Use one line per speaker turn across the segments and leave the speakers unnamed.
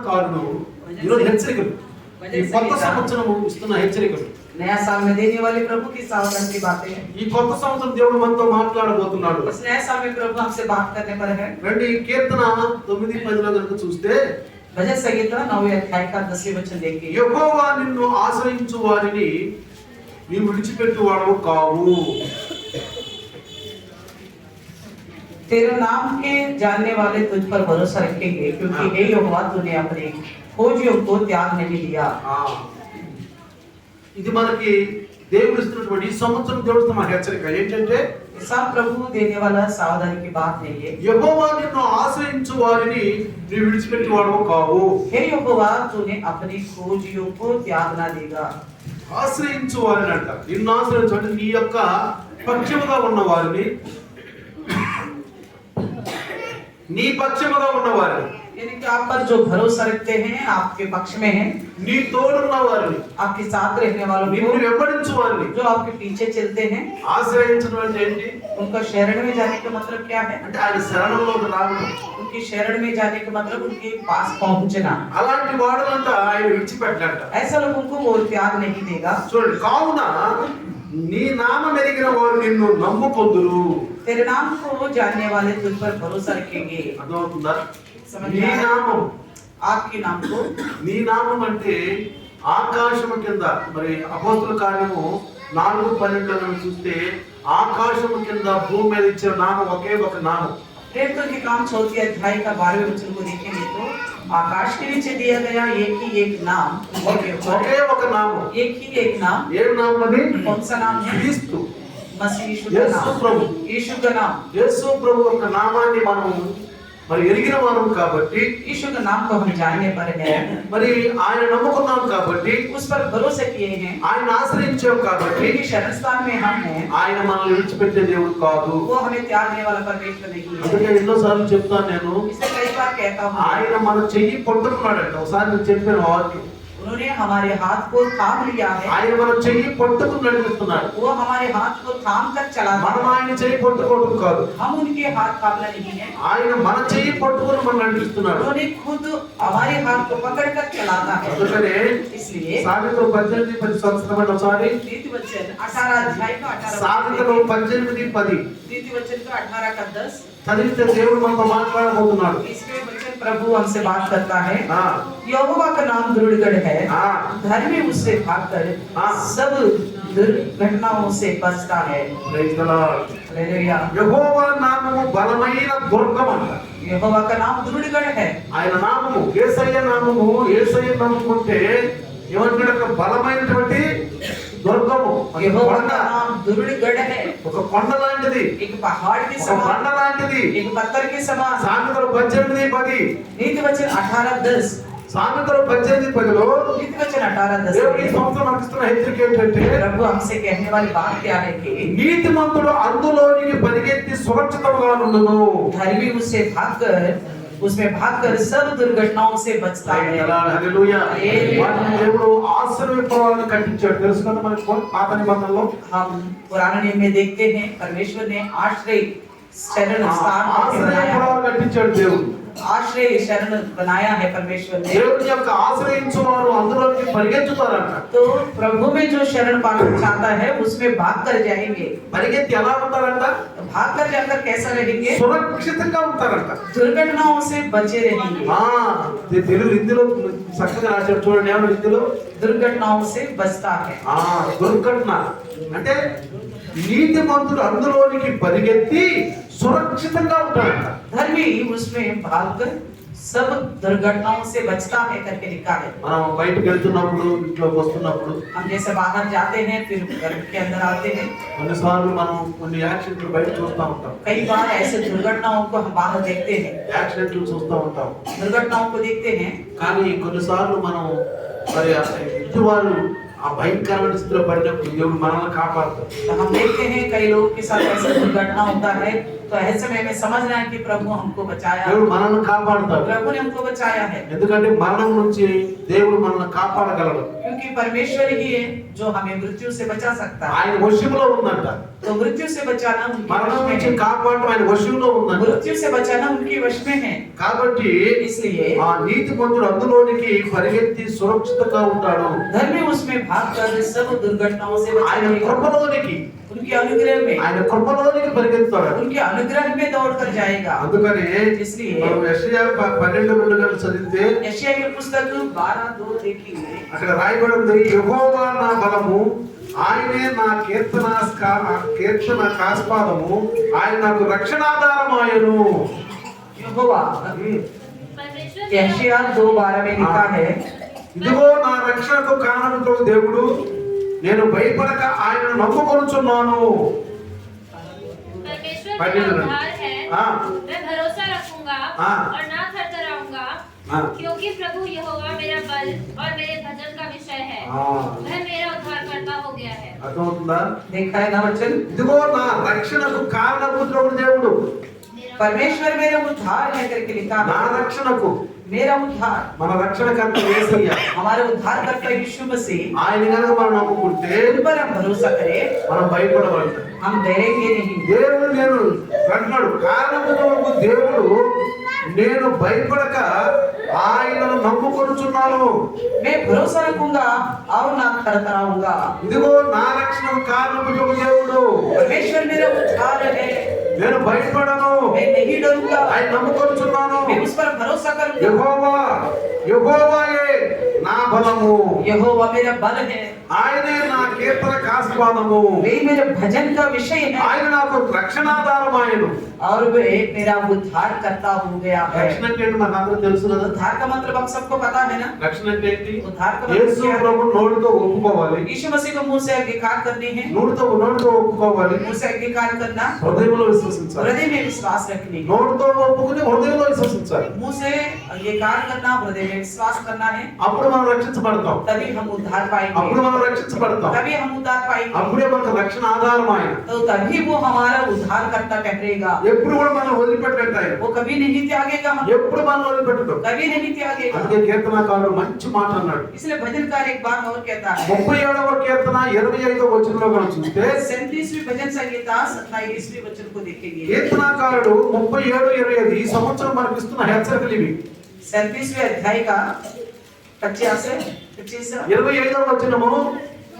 కారును ఈరోజు హెచ్చరికలు ఈ కొత్త సంవత్సరము ఇస్తున్న హెచ్చరికలు
नया साल में देने वाले प्रभु की सावधान की बातें हैं।
ఈ కొత్త సంవత్సరం దేవుడు మనతో మాట్లాడబోతున్నాడు.
इस नए साल में प्रभु हमसे बात करने पर है।
రండి కీర్తన 9:10 లో కనుక చూస్తే
भजन संहिता 9वें अध्याय का 10वें वचन देखिए।
యెహోవా నిన్ను ఆశ్రయించు వారిని నీవు విడిచిపెట్టువాడవు కావు.
तेरे नाम के जानने वाले तुझ पर भरोसा रखेंगे क्योंकि हे यहोवा तूने अपने खोजियों को त्याग नहीं दिया।
ఇది మనకి దేవుడు ఇస్తున్నటువంటి ఈ సంవత్సరం దేవుడు ఇస్తున్న హెచ్చరిక ఏంటంటే
सब प्रभु देने वाला सावधानी की बात नहीं है।
యెహోవా నిన్ను ఆశ్రయించు వారిని నీవు విడిచిపెట్టువాడవు కావు.
हे यहोवा तूने अपनी खोजियों को त्याग ना देगा।
ఆశ్రయించు వారిని అంట. నిన్ను ఆశ్రయించు అంటే నీ యొక్క పక్షముగా ఉన్న వారిని, నీ పక్షముగా ఉన్న వారిని,
यानी कि आप पर जो भरोसा रखते हैं आपके पक्ष में हैं,
నీ తోడున్న వారిని,
आपके साथ रहने वालों
నిన్ను
को,
వెంబడించు వారిని
जो आपके पीछे चलते हैं,
ఆశ్రయించడం అంటే ఏంటి?
उनका शरण में जाने का मतलब क्या है?
అంటే ఆయన శరణంలోకి రావడం.
उनकी शरण में जाने का मतलब उनके पास पहुंचना।
అలాంటి వాడులంట ఆయన విడిచిపెట్టడంట.
ऐसा लोगों को वो त्याग नहीं देगा।
చూడండి, కావున నీ నామం ఎరిగిన వారు నిన్ను నమ్ముకొందురు.
तेरे नाम को जानने वाले तुझ पर भरोसा रखेंगे।
అర్థమవుతుందా?
समझ
నీ
में आया?
నామం,
आपके नाम को,
నీ నామం అంటే ఆకాశము కింద, మరి అపోస్తుల కార్యము 4:12 మనం చూస్తే ఆకాశము కింద భూమి మీద ఇచ్చిన నామం ఒకే ఒక నామం.
प्रेरितों के काम 4 अध्याय का 12वें वचन को देखेंगे तो आकाश के नीचे दिया गया एक ही एक नाम,
ఒకే ఒక నామం.
एक ही एक नाम।
ఏ నామం అది?
कौन सा नाम है?
క్రీస్తు,
मसीह यीशु का
యేసు
नाम।
ప్రభు.
यीशु का नाम,
యేసు ప్రభు యొక్క నామాన్ని మనం మరి ఎరిగిన వారం కాబట్టి,
यीशु का नाम को हम जानने पर है,
మరి ఆయన నమ్ముకున్నాం కాబట్టి,
उस पर भरोसा किए हैं,
ఆయన ఆశ్రయించాం కాబట్టి
उनके शरण स्थान में हम हैं,
ఆయన మనల్ని విడిచిపెట్టే దేవుడు కాదు.
वो हमें त्यागने वाला परमेश्वर नहीं है।
అందుకే ఎన్నోసార్లు చెప్తాను నేను,
इसलिए कई बार कहता हूँ,
ఆయన మన చెయ్యి పట్టుకున్నాడంట. ఒకసారి నేను చెప్పాను వాక్యం,
उन्होंने हमारे हाथ को थाम लिया है,
ఆయన మన చెయ్యి పట్టుకుని నడిపిస్తున్నాడు.
वो हमारे हाथ को थाम कर चलाता
మనం
है।
ఆయన చెయ్యి పట్టుకోవడం కాదు,
हम उनके हाथ थामना नहीं है,
ఆయన మన చెయ్యి పట్టుకుని మనం నడిపిస్తున్నాడు.
उन्होंने खुद हमारे हाथ को पकड़ कर चलाता है।
అందుకనే
इसलिए
సామెతలు 18:10 సంవత్సరం ఒకసారి,
नीति वचन 18 अध्याय का 18
సామెతలు 18:10
नीति वचन का 18 का 10
చదివితే దేవుడు మనతో మాట్లాడబోతున్నాడు.
इसमें वचन प्रभु हमसे बात करता है।
ఆ,
यहोवा का नाम दृढ़गढ़ है,
ఆ,
धर्मी उससे भागकर
हाँ।
सब दुर्घटनाओं से बचता है।
Praise the Lord.
हालेलुया।
యెహోవా నామము బలమైన దుర్గం అంట.
यहोवा का नाम दृढ़गढ़ है।
ఆయన నామము, యేసయ్య నామము, యేసయ్య నమ్ముకుంటే ఏమంటాడు? బలమైనటువంటి దుర్గము. ఒక
यहोवा
కొండ,
का नाम दृढ़गढ़ है,
ఒక కొండ లాంటిది,
एक पहाड़ के
ఒక
समान,
బండ లాంటిది.
एक पत्थर के समान।
సామెతలు 18:10
नीति वचन 18:10
సామెతలు 18:10లో
नीति वचन 18:10
దేవుడు ఈ సంవత్సరం మనకి ఇస్తున్న హెచ్చరిక ఏంటంటే,
प्रभु हमसे कहने वाली बात क्या है कि
నీతిమంతుడు అందులోనికి పరిగెత్తి సురక్షితముగా నుండును.
धर्मी उसमें भागकर सब दुर्घटनाओं से बचता है।
హల్లెలూయా. వాటిని దేవుడు ఆశ్రయపురాలను కట్టించాడు. తెలుసు కదా మనకి పాత నిబంధనలో
हम पुराने नियम में देखते हैं परमेश्वर ने आश्रय शरण स्थान बनाया,
ఆశ్రయపురాలు కట్టించాడు దేవుడు.
आश्रय शरण बनाया है परमेश्वर ने।
దేవుడి యొక్క ఆశ్రయించు వారు అందులోకి పరిగెత్తుతారంట.
तो प्रभु में जो शरण पाना चाहता है उसमें भाग कर जाएंगे।
పరిగెత్తి ఎలా ఉంటారంట?
भाग कर जाकर कैसा रहेंगे?
సురక్షితంగా ఉంటారంట.
दुर्घटनाओं से बचे रहेंगे।
తెలుగు హిందీలో చక్కగా రాశాడు చూడండి. ఏమన్నా హిందీలో
दुर्घटनाओं से बचता है।
దుర్ఘటన అంటే నీతిమంతుడు అందులోనికి పరిగెత్తి సురక్షితంగా ఉంటాడంట.
धर्मी उसमें भागकर सब दुर्घटनाओं से बचता है करके लिखा है।
మనం బయటకు వెళ్తున్నప్పుడు, ఇంట్లోకి వస్తున్నప్పుడు
हम जैसे बाहर जाते हैं फिर घर के अंदर आते हैं,
కొన్నిసార్లు మనం కొన్ని యాక్సిడెంట్లు బయట చూస్తూ ఉంటాం.
कई बार ऐसे दुर्घटनाओं को हम बाहर देखते हैं,
యాక్సిడెంట్లు చూస్తూ ఉంటాం.
दुर्घटनाओं को देखते हैं।
కానీ కొన్నిసార్లు మనం మరి ఎదుటివారు ఆ భయంకరమైన స్థితిలో పడినప్పుడు దేవుడు మనల్ని కాపాడుతాడు.
तो हम देखते हैं कई लोगों के साथ ऐसा दुर्घटना होता है तो ऐसे में हमें समझना है कि प्रभु हमको बचाया,
దేవుడు మనల్ని కాపాడుతాడు.
प्रभु ने हमको बचाया है,
ఎందుకంటే మరణం నుంచి దేవుడు మనల్ని కాపాడగలడు.
क्योंकि परमेश्वर ही है जो हमें मृत्यु से बचा सकता है।
ఆయన వశంలో ఉందంట.
तो मृत्यु से बचाना उनके
మరణం
वश में
నుంచి
है,
కాపాడటం ఆయన వశంలో ఉందంట.
मृत्यु से बचाना उनके वश में है।
కాబట్టి
इसलिए
ఆ నీతిమంతుడు అందులోనికి పరిగెత్తి సురక్షితంగా ఉంటాడు.
धर्मी उसमें भाग कर सब दुर्घटनाओं से
ఆయన
बचाएगा,
కృపలోనికి
उनके अनुग्रह में,
ఆయన కృపలోనికి పరిగెత్తాడు.
उनके अनुग्रह में दौड़ कर जाएगा।
అందుకని
इसलिए
మనం యెషయా 12:2 చదివితే
यशायाह की पुस्तक 12:2 देखेंगे,
అక్కడ రాయబడి ఉంది, యెహోవా నా బలము, ఆయనే నా కీర్తన కాస్పాదము, ఆయన నాకు రక్షణాధారమాయను.
यहोवा, यशायाह 2:12 में लिखा है,
ఇదిగో నా రక్షణకు కారణముతో దేవుడు, నేను భయపడక ఆయనను నమ్ముకొనుచున్నాను.
परमेश्वर
पढ़िए
मेरा
जरा।
उद्धार है,
हाँ।
मैं भरोसा रखूंगा
हाँ।
और ना थरथराऊंगा,
हाँ।
क्योंकि प्रभु यहोवा मेरा बल और मेरे भजन का विषय है,
ఆ,
वह मेरा उद्धारकर्ता हो गया है।
అర్థమవుతుందా?
देखा है ना वचन,
ఇదిగో నా రక్షణకు కారణభూతుడు దేవుడు.
परमेश्वर मेरा उद्धार है करके लिखा
నా
है,
రక్షణకు,
मेरा उद्धार,
మన రక్షణకర్త యేసయ్య,
हमारे उद्धार करता यीशु मसीह,
ఆయన కనుక మనం నమ్ముకుంటే
उन पर हम भरोसा करें,
మనం భయపడవలదు.
हम डरेंगे नहीं।
దేవుడు నేను అంటున్నాడు, కారణభూతుడు దేవుడు, నేను భయపడక ఆయనను నమ్ముకొనుచున్నాను.
मैं भरोसा रखूंगा और ना थरथराऊंगा।
ఇదిగో నా రక్షణకు కారణభూతుడు దేవుడు,
परमेश्वर मेरा उद्धार है,
నేను భయపడను,
मैं नहीं डरूंगा,
ఆయన నమ్ముకొనుచున్నాను.
मैं उस पर भरोसा करूंगा।
యెహోవా, యెహోవాయే నా బలము,
यहोवा मेरा बल है,
ఆయనే నా కీర్తన కాస్పాదము,
वे मेरे भजन का विषय है,
ఆయన నాకు రక్షణాధారమాయను.
और वे मेरा उद्धार करता हो गया है।
రక్షణ అంటే ఏంటి మనకు అందరూ తెలుసు కదా.
उद्धार का मतलब आप सबको पता है ना।
రక్షణ అంటే ఏంటి?
उद्धार का मतलब
యేసు
क्या है?
ప్రభు నోటితో ఒప్పుకోవాలి,
यीशु मसीह को मुंह से अंगीकार करनी है,
నోటితో ఒప్పుకోవాలి,
मुंह से अंगीकार करना,
హృదయంలో విశ్వసించాలి.
हृदय में विश्वास रखनी है।
నోటితో ఒప్పుకుని హృదయంలో విశ్వసించాలి.
मुंह से अंगीकार करना, हृदय में विश्वास करना है,
అప్పుడు మనం రక్షించబడతాం.
तभी हम उद्धार
అప్పుడు
पाएंगे,
మనం రక్షించబడతాం.
तभी हम उद्धार पाएंगे।
అప్పుడే మనకు రక్షణ ఆధారం ఆయన.
तो तभी वो हमारा उद्धार करता ठहरेगा,
ఎప్పుడు కూడా మనం వదిలిపెట్టండి ఆయన.
वो कभी नहीं त्यागेगा, हम
ఎప్పుడు మనం వదిలిపెట్టడం.
कभी नहीं त्यागेगा।
అందుకే కీర్తనకారుడు మంచి మాట అన్నాడు.
इसलिए भजनकार एक बात और कहता है,
37వ కీర్తన 25వ వచనంలో మనం చూస్తే
37वीं भजन संहिता 27वीं वचन को देखेंगे।
కీర్తనకారుడు 37:25 ఈ సంవత్సరం మనకు ఇస్తున్న హెచ్చరికలు ఇవి.
37वें अध्याय का
25వ వచనము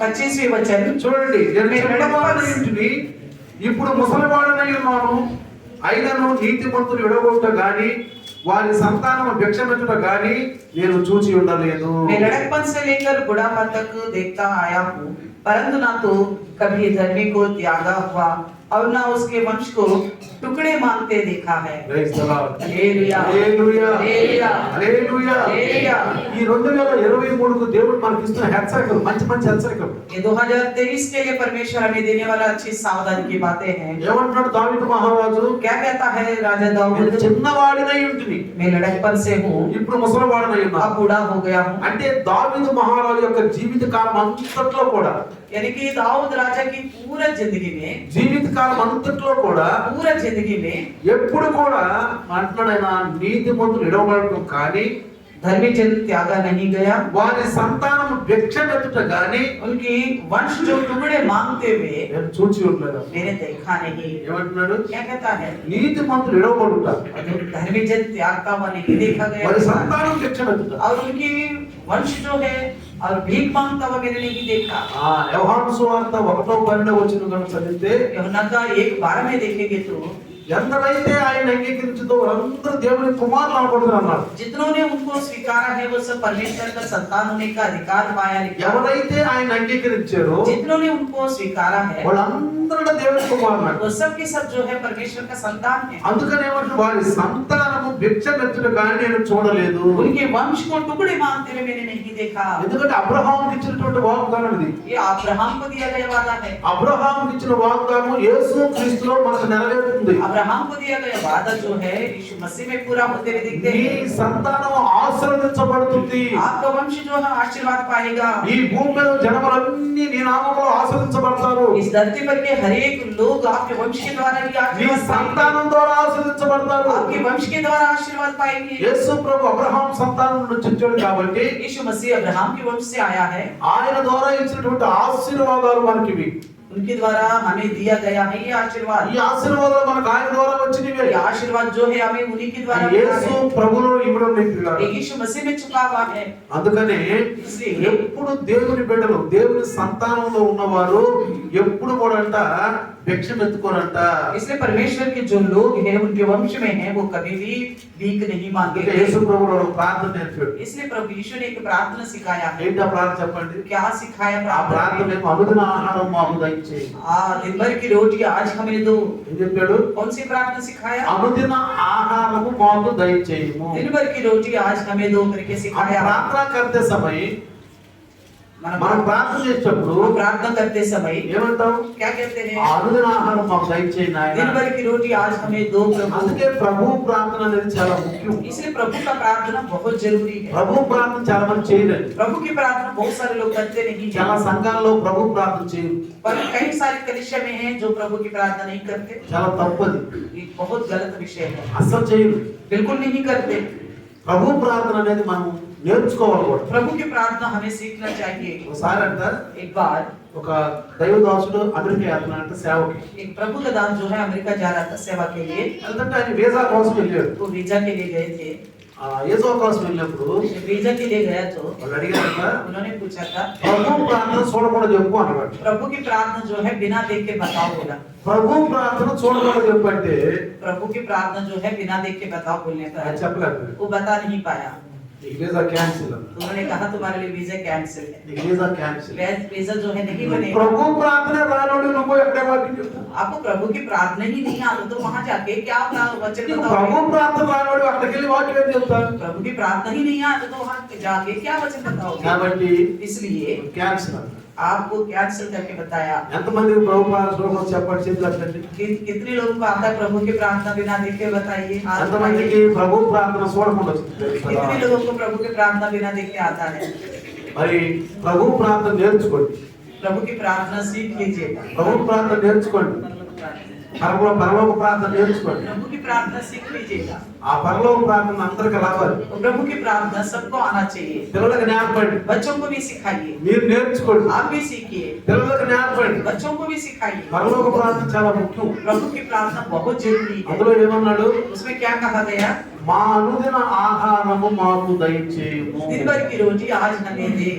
25वीं वचन,
చూడండి, నేను చిన్నవాడనై ఉంటిని, ఇప్పుడు ముసలివాడనై ఉన్నాను, అయినను నీతిమంతులు విడగొట్ట గాని వారి సంతానం భిక్షమెత్తుట గాని నేను చూచి ఉండలేదు.
मैं लड़कपन से लेकर बुढ़ापा तक देखता आया हूँ, परंतु ना तो कभी धर्मी को त्यागा हुआ और ना उसके वंश को टुकड़े मांगते देखा है।
Praise the Lord.
Hallelujah,
hallelujah,
hallelujah,
hallelujah.
Hallelujah.
ఈ 2023కు దేవుడు మనకి ఇస్తున్న హెచ్చరికలు, మంచి మంచి హెచ్చరికలు.
ये 2023 के लिए परमेश्वर हमें देने वाला अच्छी सावधानी की बातें हैं।
ఏమంటున్నాడు దావీదు మహారాజు?
क्या कहता है राजा दाऊद,
నేను చిన్నవాడినై ఉంటిని,
मैं लड़कपन से हूँ,
ఇప్పుడు ముసలివాడనై
अब
ఉన్నాను.
बूढ़ा हो गया हूँ।
అంటే దావీదు మహారాజు యొక్క జీవిత కాలం అంతట్లో కూడా,
यानी कि दाऊद राजा की पूरा जिंदगी में,
జీవిత కాలం అంతట్లో కూడా
पूरा जिंदगी में
ఎప్పుడు కూడా అంటున్నాడు, నీతిమంతులు విడవబడటం కానీ
धर्मी जन त्यागा नहीं गया,
వారి సంతానం భిక్షమెత్తుట గాని
उनकी वंश जो टुकड़े मांगते हुए
నేను చూచి ఉండలేదు.
मैंने देखा नहीं।
ఏమంటున్నాడు?
क्या कहता है,
నీతిమంతులు విడవబడుట,
जो धर्मी जन त्यागता हुआ नहीं देखा
వారి
गया,
సంతానం భిక్షమెత్తుట.
और उनकी वंश जो है और भीख मांगता हुआ मैंने नहीं देखा।
యోహాను సువార్త 1:12 వచనం కనుక చదివితే,
यूहन्ना का 1:12 में देखेंगे तो
ఎందరైతే ఆయన అంగీకరించుతో వారందరూ దేవుని కుమారులు అనబడుతున్నారు అన్నాడు.
जितनों ने उनको स्वीकारा है वो सब परमेश्वर का संतान होने का अधिकार पाया लिखा।
ఎవరైతే ఆయన అంగీకరించారో
जितनों ने उनको स्वीकारा है
వాళ్ళందరూ దేవుని కుమారులు.
वो सब के सब जो है परमेश्वर का संतान है।
అందుకని ఏమంటారు, వారి సంతానము భిక్షమెత్తుట గాని నేను చూడలేదు.
उनके वंश को टुकड़े मांगते हुए मैंने नहीं देखा।
ఎందుకంటే అబ్రహాముకి ఇచ్చినటువంటి వాగ్దానం ఇది.
ये अब्राहम को दिया गया वादा है।
అబ్రహాముకి ఇచ్చిన వాగ్దానం యేసు క్రీస్తులో మనకు నెరవేరుతుంది.
अब्राहम को दिया गया वादा जो है यीशु मसीह में पूरा होते हुए दिखते
నీ
हैं।
సంతానం ఆశీర్వదించబడుతుంది.
आपका वंश जो है आशीर्वाद पाएगा।
ఈ భూమి మీద జనములన్నీ నీ నామములో ఆశీర్వదించబడతారు.
इस धरती पर के हर एक लोग आपके वंश के द्वारा ही
నీ
आशीर्वाद पाएंगे।
సంతానం ద్వారా ఆశీర్వదించబడతారు.
आपके वंश के द्वारा आशीर्वाद पाएंगे।
యేసు ప్రభు అబ్రహాం సంతానం నుంచి వచ్చాడు కాబట్టి
यीशु मसीह अब्राहम के वंश से आया है।
ఆయన ద్వారా ఇచ్చినటువంటి ఆశీర్వాదాలు మనకివి.
उनके द्वारा हमें दिया गया है ये आशीर्वाद।
ఈ ఆశీర్వాదాలు మనకు ఆయన ద్వారా వచ్చినవే.
ये आशीर्वाद जो है हमें उन्हीं के द्वारा मिला
యేసు
है।
ప్రభులో ఇవ్వడం లేదు.
ये यीशु मसीह में चुका हुआ है।
అందుకనే
इसलिए
ఎప్పుడు దేవుని బిడ్డలు దేవుని సంతానంలో ఉన్నవారు ఎప్పుడు కూడా అంట భిక్షం ఎత్తుకోరంట.
इसलिए परमेश्वर के जो लोग हैं उनके वंश में हैं वो कभी भी भीख नहीं
అందుకే
मांगेंगे।
యేసు ప్రభువు ఒక ప్రార్థన నేర్పాడు.
इसलिए प्रभु यीशु ने एक प्रार्थना सिखाया है।
ఏంటా ప్రార్థన చెప్పండి.
क्या सिखाया
ఆ
प्रार्थना
ప్రార్థన
में?
ఏమో అనుదిన ఆహారం మాకు దయచేయి.
दिन भर की रोटी आज हमें दो।
ఏం చెప్పాడు?
कौन सी प्रार्थना सिखाया?
అనుదిన ఆహారము మాకు దయచేయము.
दिन भर की रोटी आज हमें दो करके
ఆ
सिखाया।
ప్రార్థన करते समय మనం ప్రార్థన చేసేటప్పుడు
प्रार्थना करते समय
ఏమంటాం?
क्या कहते हैं?
ఆ అనుదిన ఆహారం మాకు దయచేయి
दिन
నాయనా.
भर की रोटी आज हमें दो प्रभु।
అందుకే ప్రభు ప్రార్థన అనేది చాలా ముఖ్యం.
इसलिए प्रभु का प्रार्थना बहुत जरूरी है।
ప్రభు ప్రార్థన చాలా మంది చేయలేదు.
प्रभु की प्रार्थना बहुत सारे लोग करते नहीं
చాలా
हैं।
సంఘాల్లో ప్రభు ప్రార్థన చేయరు.
पर कई सारे कलीसिया में हैं जो प्रभु की प्रार्थना नहीं करते।
చాలా తప్పది.
ये बहुत गलत विषय है।
అస్సలు చేయరు.
बिल्कुल नहीं करते।
ప్రభు ప్రార్థన అనేది మనం నేర్చుకోవాలి కూడా.
प्रभु की प्रार्थना हमें सीखना चाहिए।
ఒకసారి అంట
एक बार
ఒక దైవదాసుడు అమెరికా వెళ్తున్నాడంట సేవకి.
एक प्रभु का दास जो है अमेरिका जा रहा था सेवा के लिए।
వెళ్తుంటే ఆయన వీసా కోసం వెళ్ళాడు.
वो वीजा के लिए गए थे।
ఆ వీసా కోసం వెళ్ళినప్పుడు
जब वीजा के लिए गया तो
వాళ్ళు అడిగారంట
उन्होंने पूछा था
ప్రభు ప్రార్థన చూడకుండా చెప్పు అన్నాడు.
प्रभु की प्रार्थना जो है बिना देख के बताओ बोला।
ప్రభు ప్రార్థన చూడకుండా చెప్పు అంటే
प्रभु की प्रार्थना जो है बिना देख के बताओ बोलने
ఆయన
पर
చెప్పలేదు.
वो बता नहीं पाया।
నీకు వీసా క్యాన్సిల్ అన్న.
उन्होंने कहा तुम्हारे लिए वीजा कैंसिल है।
నీకు వీసా క్యాన్సిల్.
वीजा जो है नहीं बनेगा।
ప్రభు ప్రార్థన రానోడు నువ్వు ఎక్కడ వాక్యం చెప్పు.
आपको प्रभु की प्रार्थना ही नहीं आती तो वहां जाके क्या अपना वचन
నీకు
बताओगे?
ప్రభు ప్రార్థన రానోడు అక్కడికి వెళ్ళి వాక్యం ఏం చెప్తాను.
प्रभु की प्रार्थना ही नहीं आती तो वहां जाके क्या वचन बताओगे?
కాబట్టి
इसलिए
క్యాన్సిల్ అన్న.
आपको कैंसिल करके बताया।
ఎంతమందికి ప్రభు ప్రార్థన చూడకుండా చెప్పండి చేతులు ఎత్తండి.
कितने लोगों को आता है प्रभु की प्रार्थना बिना देखे बताइए? हाथ उठाइए।
ఎంతమందికి ప్రభు ప్రార్థన చూడకుండా
कितने
వచ్చింది.
लोगों को प्रभु की प्रार्थना बिना देखे आता है?
మరి ప్రభు ప్రార్థన నేర్చుకోండి.
प्रभु की प्रार्थना सीख लीजिए।
ప్రభు ప్రార్థన నేర్చుకోండి. పరలోక ప్రార్థన నేర్చుకోండి.
प्रभु की प्रार्थना सीख लीजिएगा।
ఆ పరలోక ప్రార్థన అందరికి రావాలి.
तो प्रभु की प्रार्थना सबको आना चाहिए।
పిల్లలకు నేర్పండి.
बच्चों को भी सिखाइए।
మీరు నేర్చుకోండి.
आप भी सीखिए।
పిల్లలకు నేర్పండి.
बच्चों को भी सिखाइए।
పరలోక ప్రార్థన చాలా ముఖ్యం.
प्रभु की प्रार्थना बहुत जरूरी है।
అందులో ఏమన్నాడు?
उसमें क्या कहा गया?
మా అనుదిన ఆహారము మాకు దయచేయము.
दिन भर की रोटी आज हमें दे।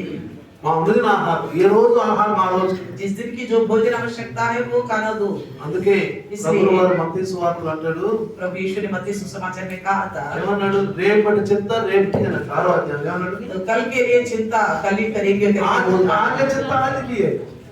మా అనుదిన ఆహారం ఏ రోజు ఆహారం ఆ రోజు.
जिस दिन की जो भोजन आवश्यकता है वो खाना दो।
అందుకే
इसलिए-
ప్రభువు వారు మత్తయి సువార్తలో అంటాడు.
प्रभु यीशु ने मत्ती सुसमाचार में कहा था
ఏమన్నాడు? రేపటి చింత రేపటి అన్నాడు. 6వ అధ్యాయం ఏమన్నాడు?
तो कल के लिए चिंता कल ही करेंगे करके बोला।
ఆగే చింత ఆదికి.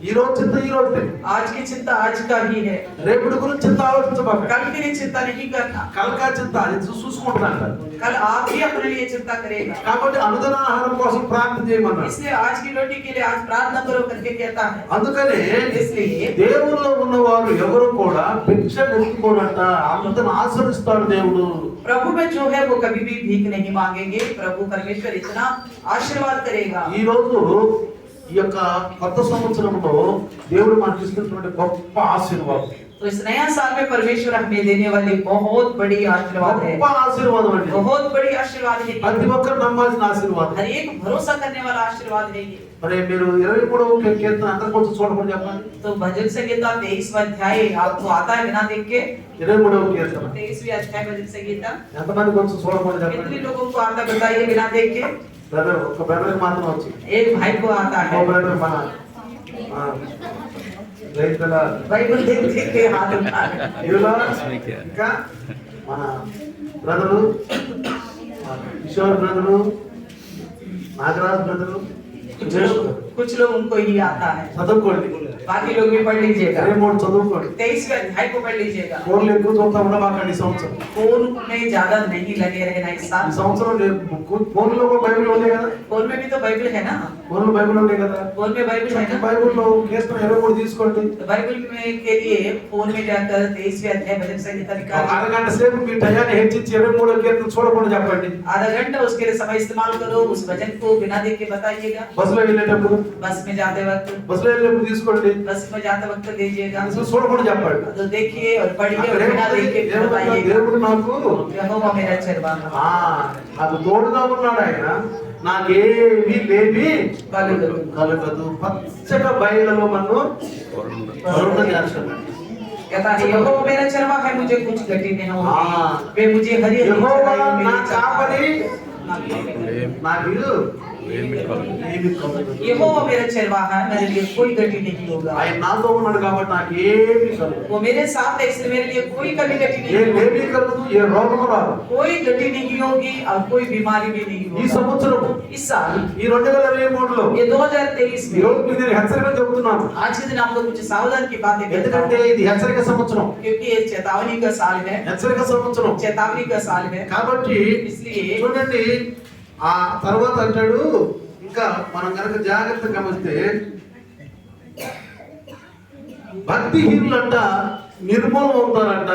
ఈ రోజు చింత ఈ రోజు.
आज की चिंता आज का ही है।
రేపటి గురించి చింత ఆలోచించబాక.
कल के लिए चिंता नहीं करना।
కలకా చింత అది చూసుకుంటున్నాడు.
कल आप ही अपने लिए चिंता करेगा।
కాబట్టి అనుదిన ఆహారం కోసం ప్రార్థన చేయమన్నాడు.
इसलिए आज की रोटी के लिए आज प्रार्थना करो करके कहता है।
అందుకనే
इसलिए
దేవుల్లో ఉన్నవారు ఎవరు కూడా భిక్ష వెతుక్కోరంట. అందరిని ఆశ్రయిస్తాడు దేవుడు.
प्रभु में जो है वो कभी भी भीख नहीं मांगेंगे। प्रभु परमेश्वर इतना आशीर्वाद करेगा।
ఈ రోజు ఈ యొక్క కొత్త సంవత్సరంలో దేవుడు మనకి ఇస్తున్నటువంటి గొప్ప ఆశీర్వాదం.
तो इस नया साल में परमेश्वर हमें देने वाली बहुत बड़ी आशीर्वाद है।
గొప్ప ఆశీర్వాదం అండి.
बहुत बड़ी आशीर्वाद है।
ప్రతి ఒక్కరు నమ్మాల్సిన ఆశీర్వాదం.
हर एक भरोसा करने वाला आशीर्वाद है ये।
మరి మీరు 23వ కీర్తన అందరి కొంచెం చూడమని చెప్పండి.
तो भजन संगीता 23वां अध्याय आपको आता है बिना देख के?
23వ కీర్తన
23वें अध्याय भजन संगीता
ఎంతమంది కొంచెం చూడమని
कितने
చెప్పండి.
लोगों को आता बताइए बिना देख के?
బ్రదర్ ఒక బ్రదర్ మాత్రం వచ్చి
एक भाई को आता
ఓ
है।
బ్రదర్ మన రైతుల
बाइबल देख देख के हाथ उठा है।
ఇదిలో ఇంకా మన brother Kishore brother Nagaraj brother
कुछ लोग उनको ही आता है।
చదువుకోండి.
बाकी लोग भी पढ़ लीजिएगा।
23 చదువుకోండి.
23वें अध्याय को पढ़ लीजिएगा।
ఫోన్లు ఎక్కువ చూస్తా ఉండబాకండి ఈ సంవత్సరం.
फोन में ज्यादा नहीं लगे रहना इस
ఈ
साल।
సంవత్సరం ఫోన్లో కూడా బైబిల్ ఉండే కదా.
फोन में भी तो बाइबल है ना।
ఫోన్లో బైబిల్ ఉండే కదా.
फोन में बाइबल है ना।
బైబిల్లో కీర్తన 23 తీసుకోండి.
तो बाइबल में के लिए फोन में जाकर 23वें अध्याय भजन संहिता
ఒక
निकालो।
అరగంట సేపు మీ టయాన్ని హెచ్చించి 23 కీర్తన చూడకుండా చెప్పండి.
आधा घंटा उसके लिए समय इस्तेमाल करो, उस भजन को बिना देख के बताइएगा।
బస్సులో వెళ్ళేటప్పుడు
बस में जाते वक्त,
బస్సులో వెళ్ళేటప్పుడు తీసుకోండి.
बस में जाते वक्त लीजिएगा।
అసలు చూడకుండా చెప్పండి.
तो देखिए और पढ़िए और
అక్కడ
बिना देख के
ఏమంటారు?
बताइएगा।
దేవుడు నాకు
यहोवा मेरा चरवाहा
నాకు తోడుగా ఉన్నాడు. ఆయన నాకేమీ లేవి
కలుగదు.
కలుగదు. పచ్చగా బయలులో మన్ను వరుణ చేస్తాడు.
कहता है यहोवा मेरा चरवाहा है, मुझे कुछ घटी नहीं होगी।
हाँ।
वे मुझे हरी हरी
యెహోవా
चराई में
నా
ले जाता
కాపరి
है।
నాకు ఏమి కలుగదు.
यहोवा मेरा चरवाहा है, मेरे लिए कोई घटी नहीं होगा।
ఆయన నాతో ఉన్నాడు కాబట్టి నాకు ఏమి కలుగదు.
वो मेरे साथ है, इसलिए मेरे लिए कोई कमी घटी
ఏ
नहीं होगी।
లేమి కలుగదు, ఏ రోగము రాదు.
कोई घटी नहीं होगी और कोई बीमारी भी नहीं
ఈ
होगी।
సంవత్సరం
इस साल
ఈ 2023లో
ये 2023
ఈ
में
రోజు మీకు నేను హెచ్చరిక చెబుతున్నాను.
आज के दिन आपको कुछ सावधान की बातें कहता
ఎందుకంటే
हूं,
ఇది హెచ్చరిక సంవత్సరం,
क्योंकि ये चेतावनी का साल है।
హెచ్చరిక సంవత్సరం
चेतावनी का साल है,
కాబట్టి
इसलिए
చూడండి. ఆ తర్వాత అంటాడు, ఇంకా మనం కనుక జాగ్రత్తగా గమనిస్తే భక్తిహీనులంట నిర్మూలం అవుతారంట,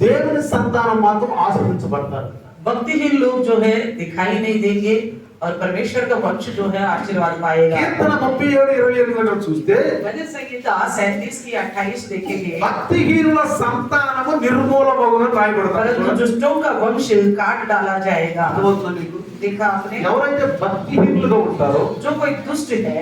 దేవుని సంతానం మాత్రం ఆశీర్వదించబడతారు.
भक्तिहीन लोग जो है दिखाई नहीं देंगे और परमेश्वर का वंश जो है आशीर्वाद पाएगा।
కీర్తన 37:28 చూస్తే
भजन संहिता 37 की 28 देखेंगे,
భక్తిహీనుల సంతానము నిర్మూలమగునని రాయబడతారు.
परंतु दुष्टों का वंश काट डाला जाएगा।
అర్థమవుతుందా మీకు?
देखा आपने,
ఎవరైతే భక్తిహీనులుగా ఉంటారో
जो कोई दुष्ट है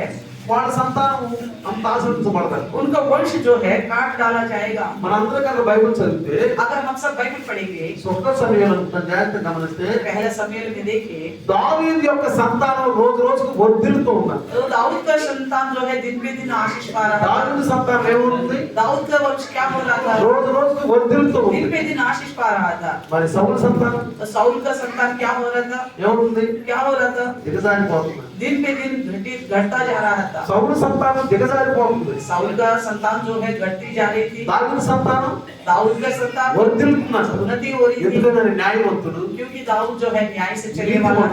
వాళ్ళ సంతానం అంత ఆశీర్వదించబడతారు.
उनका वंश जो है काट डाला जाएगा।
మనందరం కనుక బైబిల్ చదివితే
अगर हम सब बाइबल पढ़ेंगे,
సొంత సమయంలో జాగ్రత్తగా గమనిస్తే
पहला సమూయేल में देखिए,
దావీదు యొక్క సంతానం రోజు రోజుకు వర్ధిల్లుతూ ఉన్నారు.
तो दाऊद का संतान जो है दिन पे दिन आशीष पा रहा था।
దావీదు సంతానం ఏముంది?
दाऊद का वंश क्या हो रहा था?
రోజు రోజుకు వర్ధిల్లుతూ
दिन
ఉంది.
पे दिन आशीष पा रहा था।
మరి సౌలు సంతానం
तो साउल का संतान क्या हो रहा था?
ఏముంది?
क्या हो रहा था?
దిగజారిపోతుంది.
दिन पे दिन घटता जा रहा था।
సౌలు సంతానం దిగజారిపోతుంది.
साउल का संतान जो है घटती जा रही थी।
దావీదు సంతానం
दाऊद का संतान
వర్ధిల్లుతున్నారు.
उन्नति हो रही थी,
ఎందుకంటే న్యాయవంతుడు,
क्योंकि दाऊद जो है न्याय से चलने वाला,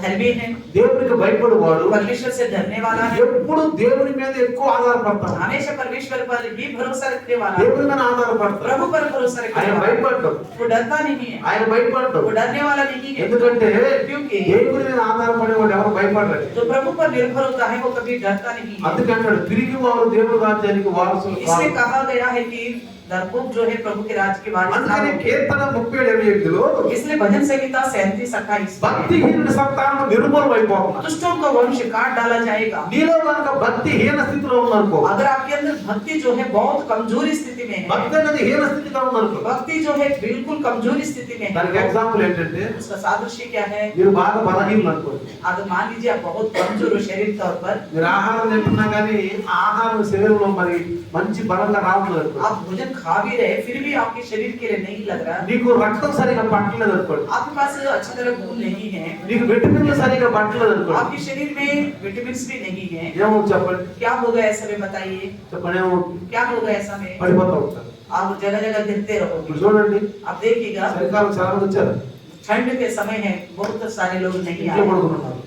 धर्मी है,
దేవునికి భయపడేవాడు,
परमेश्वर से डरने वाला है,
ఎప్పుడు దేవుని మీద ఎక్కువ ఆధారపడతాడు.
हमेशा परमेश्वर पर ही भरोसा रखने वाला है,
దేవుని మీద ఆధారపడతాడు.
प्रभु पर भरोसा रखने
ఆయన
वाला है।
భయపడ్డాడు.
वो डरता नहीं है,
ఆయన భయపడ్డాడు.
वो डरने वाला नहीं है,
ఎందుకంటే
क्योंकि
దేవుని మీద ఆధారపడేవాడు ఎవరు భయపడరు.
जो प्रभु पर निर्भर होता है वो कभी डरता नहीं है।
అందుకంటాడు తిరిగి వారు దేవుని రాజ్యానికి వారసులు
इसलिए
కాదు.
कहा गया है कि डरपोक जो है प्रभु के राज्य के वारिस ना
అందుకని
हो।
కీర్తన 37:28లో
इसलिए भजन संहिता 37:28
భక్తిహీనుడి సంతానం నిర్మూలం అయిపోతున్నారు.
दुष्टों का वंश काट डाला जाएगा।
నీలో కనుక భక్తిహీన స్థితిలో ఉందనుకో,
अगर आपके अंदर भक्ति जो है बहुत कमजोरी स्थिति में है,
భక్తి అనేది హీన స్థితిలో ఉందనుకో,
भक्ति जो है बिल्कुल कमजोरी स्थिति में
దానికి
है,
ఎగ్జాంపుల్ ఏంటంటే
उसका सादृश्य क्या है?
మీరు బాగా బలహీనులు అనుకోండి.
अगर मान लीजिए आप बहुत कमजोर हो शरीर तौर पर,
మీరు ఆహారం తింటున్నా కానీ ఆహారం శరీరంలో మరి మంచి బలంగా రావట్లేదు అనుకోండి.
आप भोजन खा भी रहे फिर भी आपके शरीर के लिए नहीं लग रहा,
నీకు రక్తం సరిగా పట్టలేదు అనుకోండి,
आपके पास अच्छी तरह खून नहीं है,
నీకు విటమిన్లు సరిగా పట్టలేదు అనుకోండి,
आपके शरीर में विटामिन भी नहीं है,
ఏమవుతుంది చెప్పండి?
क्या होगा ऐसा में बताइए?
చెప్పండి ఏమవుతుంది?
क्या होगा ऐसा में?
పడిపోతా ఉంటారు.
आप जगह जगह गिरते
ఇప్పుడు
रहोगे।
చూడండి,
आप देखिएगा
చలికాలం చాలా మంది వచ్చారు,
ठंड के समय है, बहुत सारे लोग नहीं
ఇంట్లో
आए,
పడుకున్నారు,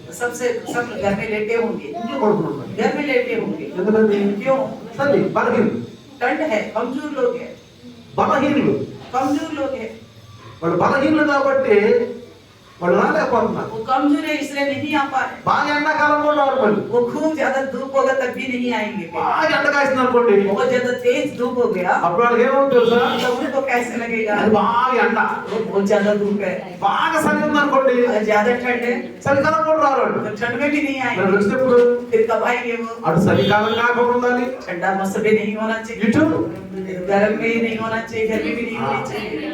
सब घर में लेटे होंगे,
ఇంట్లో పడుకున్నారు.
घर में लेटे होंगे।
ఎందుకంటే
क्यों?
సరే బలహీనులు,
ठंड है, कमजोर लोग हैं,
బలహీనులు
कमजोर लोग हैं,
వాళ్ళు బలహీనులు కాబట్టి వాళ్ళు రాలేకపోతున్నారు.
वो कमजोर है इसलिए नहीं आ पा रहे।
బాగా ఎండాకాలం కూడా రారు మళ్ళీ.
वो खूब ज्यादा धूप होगा तब भी नहीं आएंगे।
బాగా ఎండ కాస్తుంది అనుకోండి,
बहुत ज्यादा तेज धूप हो गया
అప్పుడు వాళ్ళకి ఏమవుతుంది తెలుసా?
तब उनको कैसे लगेगा?
అది బాగా ఎండ,
वो बहुत ज्यादा धूप है,
బాగా చలి ఉంది అనుకోండి,
अगर ज्यादा ठंड है
చలికాలం కూడా రారు వాళ్ళు.
तो ठंड में भी नहीं
మరి
आएंगे।
వచ్చినప్పుడు
फिर कब आएंगे वो?
అటు చలికాలం కాకుండా ఉండాలి,
ठंडा मौसम भी नहीं होना चाहिए,
ఇటు
गर्म भी नहीं होना चाहिए, गर्मी भी नहीं होनी चाहिए।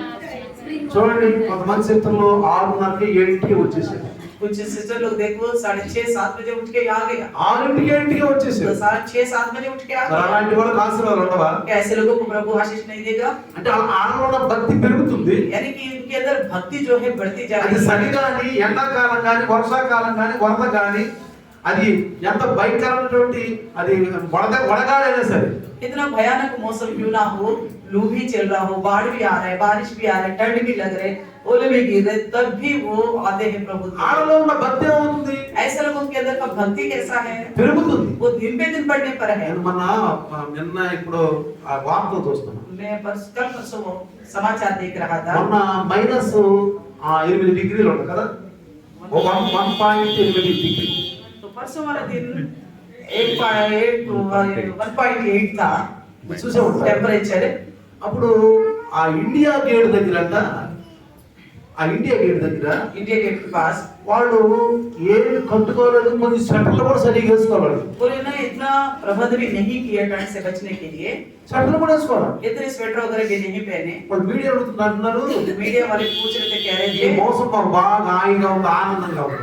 చూడండి, కొంతమంది చిత్రంలో 6:30కి 7కి వచ్చేసారు,
कुछ सिस्टर लोग देखो 6:30-7 बजे उठ के आ गया,
6కి 7కి
तो
వచ్చేసారు.
6:30-7 बजे उठ के आ
మరి
गया।
అలాంటి వాళ్ళకి ఆశీర్వాదాలు ఉండవా?
क्या ऐसे लोगों को प्रभु आशीष नहीं देगा?
అంటే ఆడలో ఉన్న భక్తి పెరుగుతుంది.
यानी कि उनके अंदर भक्ति जो है बढ़ती जा
అది
रही है।
చలి కానీ ఎండాకాలం కానీ వర్షాకాలం కానీ వరద కానీ అది ఎంత భయంకరమైనటువంటి అది వడగాడైనా సరే
कितना भयानक मौसम क्यों ना हो, लू भी चल रहा हो, बाढ़ भी आ रहा है, बारिश भी आ रहा है, ठंड भी लग रहे, ओले भी गिर रहे, तब भी वो आते हैं प्रभु के।
ఆడలో ఉన్న భక్తి ఏమవుతుంది?
ऐसे लोगों के अंदर का भक्ति कैसा है,
పెరుగుతుంది.
वो दिन पे दिन बढ़ने पर है।
నేను నిన్న ఇప్పుడు ఆ వార్తలు చూస్తున్నా.
मैं कल परसों वो समाचार देख रहा था,
మొన్న మైనస్ 8 డిగ్రీలు ఉంటుంది కదా, 1.8 డిగ్రీ.
तो परसों वाला दिन 1.8 था
చూసే ఉంటారు.
टेम्परेचर।
అప్పుడు ఆ ఇండియా గేట్ దగ్గర
इंडिया गेट के पास
వాళ్ళు ఏమి కట్టుకోలేదు, కొన్ని స్వెటర్లు కూడా సరిగ్గా వేసుకోవాలి.
बोले ना इतना प्रबंध भी नहीं किया ठंड से बचने के लिए,
స్వెటర్లు కూడా వేసుకోవాలి.
इतने स्वेटर वगैरह भी नहीं पहने।
వాళ్ళు మీడియా అడుగుతున్నారు,
मीडिया वाले पूछ रहे थे, कह रहे
ఈ
थे
మోసం మాకు బాగా హాయిగా ఉంది, ఆనందంగా ఉంది.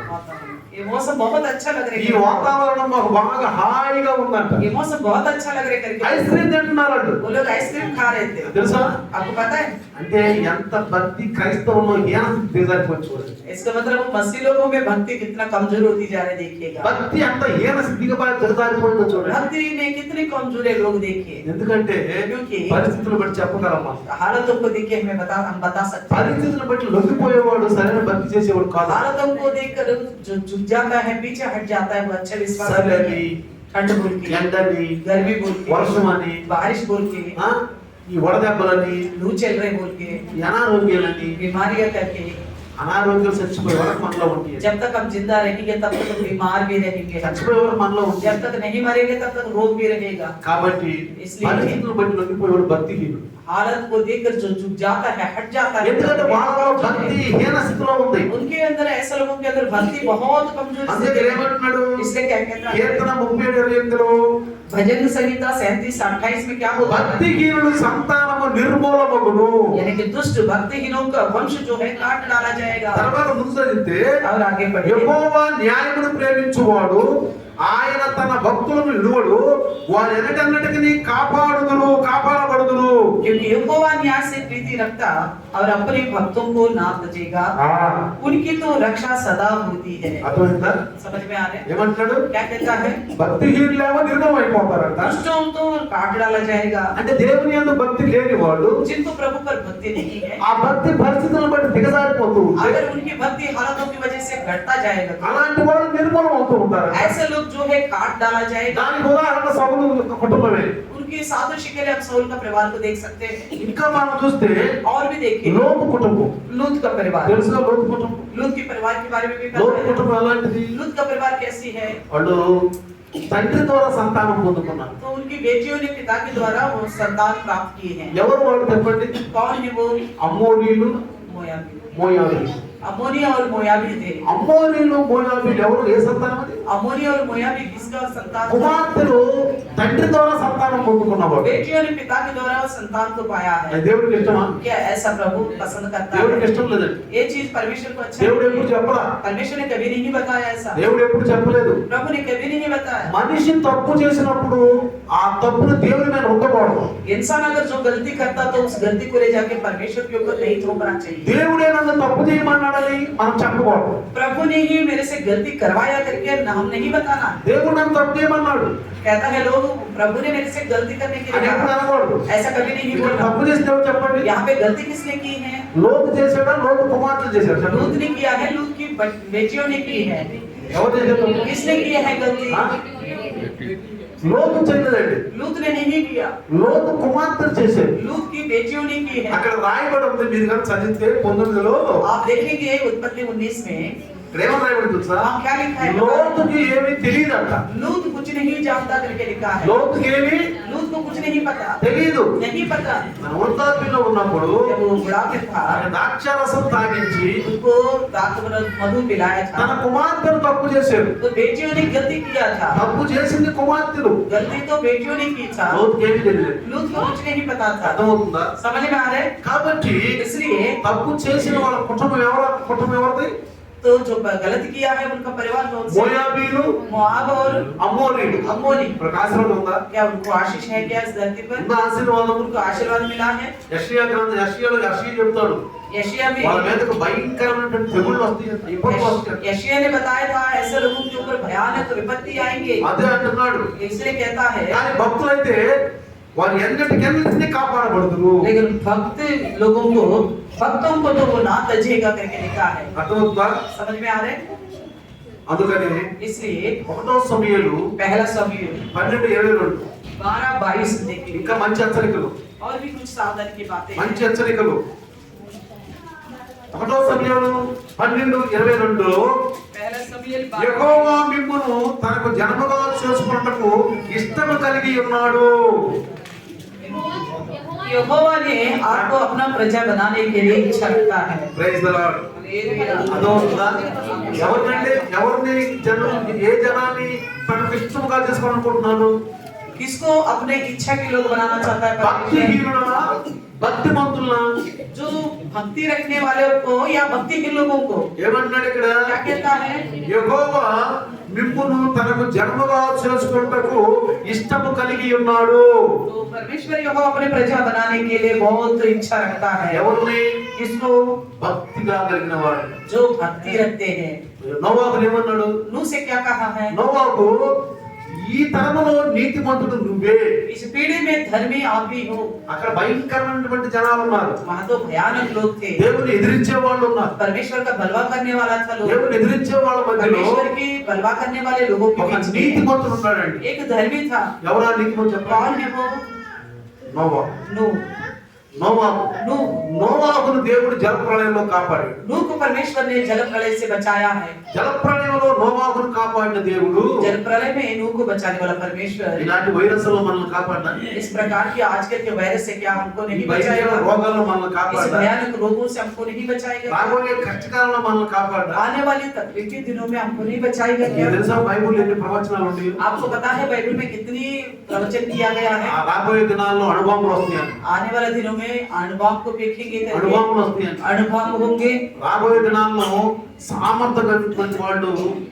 ये मौसम बहुत अच्छा लग रहा
ఈ
है,
వాతావరణం మాకు బాగా హాయిగా ఉందంట.
ये मौसम बहुत अच्छा लग रहा है
ఐస్
करके
క్రీమ్ తింటున్నారంట.
वो लोग आइसक्रीम खा रहे थे।
తెలుసా?
आपको पता है
అంటే ఎంత భక్తి క్రైస్తవంలో దిగజారిపోవచ్చు.
इसका मतलब वो मसीह लोगों में भक्ति कितना कमजोर होती जा रही है, देखिएगा
భక్తి అంత దిగజారిపోయిందో చూడండి.
भक्ति में कितने कमजोर है लोग, देखिए
ఎందుకంటే పరిస్థితులు బట్టి చెప్పగలమా?
हालतों को देख के हम बता सकते हैं।
పరిస్థితులను బట్టి లొంగిపోయేవాడు సరైన భక్తి చేసేవాడు కాదు.
हालतों को देखकर जो झुक जाता है, पीछे हट जाता है, वो अच्छा विश्वास
చలని,
ठंड बोल के,
ఎండని,
गर्मी बोल के,
వర్షం అని,
बारिश बोल के,
ఆ, ఈ వడదెబ్బలని,
लू चल रहे बोल के,
ఈ అనారోగ్యాలని,
बीमारियां करके,
అనారోగ్యాలు చచ్చిపోయే వరకు మనలో ఉంటాయి.
जब तक हम जिंदा रहेंगे तब तक बीमार भी रहेंगे,
చచ్చిపోయే వరకు మనలో ఉంటాయి.
जब तक नहीं मरेंगे तब तक रोग भी रहेगा।
కాబట్టి
इसलिए-
పరిస్థితులను బట్టి లొంగిపోయేవాడు భక్తిహీనుడు.
हालत को देखकर जो झुक जाता है, हट जाता है,
ఎందుకంటే వాళ్ళలో భక్తి హీన స్థితిలో ఉంది.
उनके अंदर ऐसे लोगों के अंदर भक्ति बहुत कमजोर
అందుకే
है।
ఏమంటున్నాడు?
इसलिए क्या कहता है
కీర్తన 37:8లో
भजन संहिता 37:28 में क्या बोलता है,
భక్తిహీనుడు సంతానము నిర్మూలమగును.
यानी कि दुष्ट भक्तिहीनों का वंश जो है काट डाला जाएगा।
తర్వాత ముందు చదివితే
और आगे बढ़े,
యెహోవా న్యాయమును ప్రేమించువాడు, ఆయన తన భక్తులను విడువడు, వారు ఎన్నటన్నిటికీ కాపాడబడుదురు.
क्योंकि यहोवा न्याय से प्रीति रखता और अपने भक्तों को ना तजेगा, उनकी तो रक्षा सदा होती है।
అర్థమైందా?
समझ में आ रहे हैं
ఏమంటాడు?
क्या कहता है,
భక్తిహీనులేమో నిర్మూలం అయిపోతారంట.
दुष्टों तो काट डाला जाएगा।
అంటే దేవుని యందు భక్తి లేని వాళ్ళు
जिनको प्रभु पर भक्ति नहीं है,
ఆ భక్తి పరిస్థితులను బట్టి దిగజారిపోతూ ఉంటారు.
अगर उनकी भक्ति हालातों की वजह से घटता जाएगा,
అలాంటి వాళ్ళు నిర్మూలం అవుతూ ఉంటారు.
ऐसे लोग जो है काट डाला जाएगा।
దానికి ఉదాహరణ సౌలు కుటుంబమే.
उनके सादृश्य के लिए हम सौल का परिवार को देख सकते हैं।
ఇంకా మనం చూస్తే
और भी देखिए
లోతు కుటుంబం.
लूत का परिवार,
తెలుసుగా లోతు కుటుంబం?
लूत के परिवार के बारे में भी
లోతు
पता है।
కుటుంబం ఎలాంటిది?
लूत का परिवार कैसी है,
వాళ్ళు తండ్రి ద్వారా సంతానం పొందుకున్నారు.
तो उनकी बेटियों ने पिता के द्वारा वो संतान प्राप्त किए हैं।
ఎవరు వాళ్ళు చెప్పండి?
कौन है वो,
అమ్మోనీయులు,
मोयाबी,
మోయాబీలు.
अमोनिया और मोयाबी थे।
అమ్మోనీయులు, మోయాబీలు ఎవరు? ఏ సంతానం అది?
अमोनिया और मोयाबी किसका संतान था?
కుమార్తెలు తండ్రి ద్వారా సంతానం పొందుకున్నవాడు.
बेटियों ने पिता के द्वारा संतान को पाया है।
అది దేవుడికి ఇష్టమా?
क्या ऐसा प्रभु पसंद करता
దేవుడికి
है?
ఇష్టం లేదండి.
ये चीज परमेश्वर को अच्छा
దేవుడు
नहीं
ఎప్పుడు
है।
చెప్పలా.
परमेश्वर ने कभी नहीं बताया ऐसा,
దేవుడు ఎప్పుడు చెప్పలేదు.
प्रभु ने कभी नहीं बताया।
మనిషి తప్పు చేసినప్పుడు ఆ తప్పును దేవుని మీద రుద్దకూడదు.
इंसान अगर जो गलती करता तो उस गलती को ले जाके परमेश्वर के ऊपर नहीं थोपना चाहिए।
దేవుడే నన్ను తప్పు చేయమన్నాడని మనం చెప్పకూడదు.
प्रभु ने ही मेरे से गलती करवाया करके हम नहीं बताना।
దేవుడు నన్ను తప్పు చేయమన్నాడు
कहता है लोग प्रभु ने मेरे से गलती करने के
అని
लिए
ఎప్పుడు
कहा,
అనకూడదు.
ऐसा कभी नहीं
ఇక్కడ
बोलना।
తప్పు చేసిన ఎవరు చెప్పండి?
यहाँ पे गलती किसने की है?
లోతు చేశాడా? లోతు కుమార్తెలు చేశాడు
लूत
చెప్పండి.
ने किया है, लूत की बेटियों ने की है।
ఎవరు చేశారు?
किसने की है गलती?
ఆ? లోతు చేయలేదండి.
लूत ने नहीं किया,
లోతు కుమార్తెలు చేశారు.
लूत की बेटियों ने की है।
అక్కడ రాయబడి ఉంది, మీరు కనుక చదివితే 19లో
आप देखेंगे उत्पत्ति 19 में
ఇక్కడ ఏమని రాయబడి తెలుసా?
वहाँ क्या लिखा है?
లోతుకి ఏమీ తెలియదంట.
लूत कुछ नहीं जानता करके लिखा है।
లోతుకి ఏమీ
लूत को कुछ नहीं पता,
తెలియదు.
नहीं पता।
మన వృద్ధాప్యంలో ఉన్నప్పుడు
जब वो बुढ़ापे था,
ఆయన ద్రాక్షారసం తాగించి
उनको दांत मधु पिलाया
తన
था,
కుమార్తెను తప్పు చేశారు.
तो बेटियों ने गलती किया था।
తప్పు చేసింది కుమార్తెలు.
गलती तो बेटियों ने की था,
లోతుకి ఏమీ తెలియదు.
लूत को कुछ नहीं पता था।
అర్థమవుతుందా?
समझ में आ रहा है?
కాబట్టి
इसलिए
తప్పు చేసిన వాళ్ళ కుటుంబం ఎవరిది?
तो जो गलत किया है उनका परिवार कौन सा?
మోయాబీలు,
मोआब और
అమ్మోనీయులు.
अम्मोनी।
ఇప్పుడు ఆశీర్వాదం ఉందా?
क्या उनको आशीष है क्या इस धरती पर?
ఉన్న ఆశీర్వాదం.
उनको आशीर्वाद मिला है।
యెషయా చెప్తాడు,
यशायाह में
వాళ్ళ మీదకు భయంకరమైనటువంటి తెగుళ్ళు వస్తాయి, ఇబ్బందులు వస్తాయి.
यशायाह ने बताया था ऐसे लोगों के ऊपर भयानक विपत्ति आएंगे,
అదే అంటున్నాడు.
इसलिए कहता है।
కానీ భక్తులైతే వారు ఎన్నిటికెన్నిటిని కాపాడబడుదురు.
लेकिन भक्तों को तो वो ना तजेगा करके लिखा है।
అర్థమవుతుందా?
समझ में आ रहे?
అందుకని
इसलिए
1వ సమూయేలు
पहला समूएल
12:22
12:22 देखिए,
ఇంకా మంచి హెచ్చరికలు,
और भी कुछ सावधानी की बातें हैं।
మంచి హెచ్చరికలు. 1వ సమూయేలు 12:22
पहला समूएल
యెహోవా మిమ్మును తనకు జనముగా చేసుకొనుటకు ఇష్టము కలిగి ఉన్నాడు.
यहोवा ने आपको अपना प्रजा बनाने के लिए इच्छा रखता है।
Praise the Lord.
हालेलुया।
అర్థమవుతుందా? ఎవరిని ఏ జనాన్ని తనకు ఇష్టముగా చేసుకోవాలనుకుంటున్నాను?
किसको अपने इच्छा के लोग बनाना चाहता है परमेश्वर?
భక్తిహీనులా, భక్తిమంతులా?
जो भक्ति रखने वाले को या भक्तिहीन लोगों को?
ఏమంటున్నాడు ఇక్కడ?
क्या कहता है?
యెహోవా మిమ్మును తనకు జన్మగా చేసుకొనుటకు ఇష్టము కలిగి ఉన్నాడు.
तो परमेश्वर यहोवा अपने प्रजा बनाने के लिए बहुत इच्छा रखता है।
ఎవరిని?
किसको?
భక్తిగా కలిగిన వాడు.
जो भक्ति रखते हैं।
నోవాహుని ఏమన్నాడు?
नूह से क्या कहा है?
నోవాహు, ఈ తరములో నీతిమంతుడు నువ్వే.
इस पीढ़ी में धर्मी आप भी हो।
అక్కడ భయంకరమైనటువంటి జనాలు ఉన్నారు,
वहाँ तो भयानक लोग थे,
దేవుని ఎదిరించే వాళ్ళు ఉన్నారు.
परमेश्वर का बलवा करने वाला था लोग।
దేవుని ఎదిరించే వాళ్ళ మధ్యలో
परमेश्वर की बलवा करने वाले लोगों के
ఒక
बीच में
నీతిమంతుడు ఉన్నాడండి.
एक धर्मी था।
ఎవరా నీతిమంతుడు చెప్పండి?
कौन है वो?
నోవా.
नूह।
నోవాహు.
नूह।
నోవాహును దేవుడు జలప్రళయంలో కాపాడాడు.
नूह को परमेश्वर ने जल प्रलय से बचाया है।
జలప్రళయంలో నోవాహును కాపాడిన దేవుడు
जल प्रलय में नूह को बचाने वाला परमेश्वर
ఇలాంటి వైరస్లో మనల్ని కాపాడినా?
इस प्रकार की आजकल के वायरस से क्या हमको
ఈ
नहीं
భయంకర
बचाएगा?
రోగాల్లో మనల్ని
इस
కాపాడినా?
भयानक रोगों से हमको नहीं बचाएगा?
రాబోయే కష్టకాలంలో మనల్ని కాపాడినా?
आने वाली तकलीफ के दिनों में हमको नहीं बचाएगा
మీకు
क्या?
తెలుసా బైబిల్ ఎన్ని ప్రవచనాలు ఉంటాయో?
आपको पता है बाइबल में कितनी प्रवचन किया गया है?
ఆ రాబోయే దినాల్లో అణుబాంబులు వస్తాయని,
आने वाले दिनों में अणुबॉम्ब को देखेंगे करके,
అణుబాంబులు వస్తాయని.
अणुबॉम्ब होंगे।
రాబోయే దినాల్లో సామర్థ్యమైనటువంటి వాళ్ళు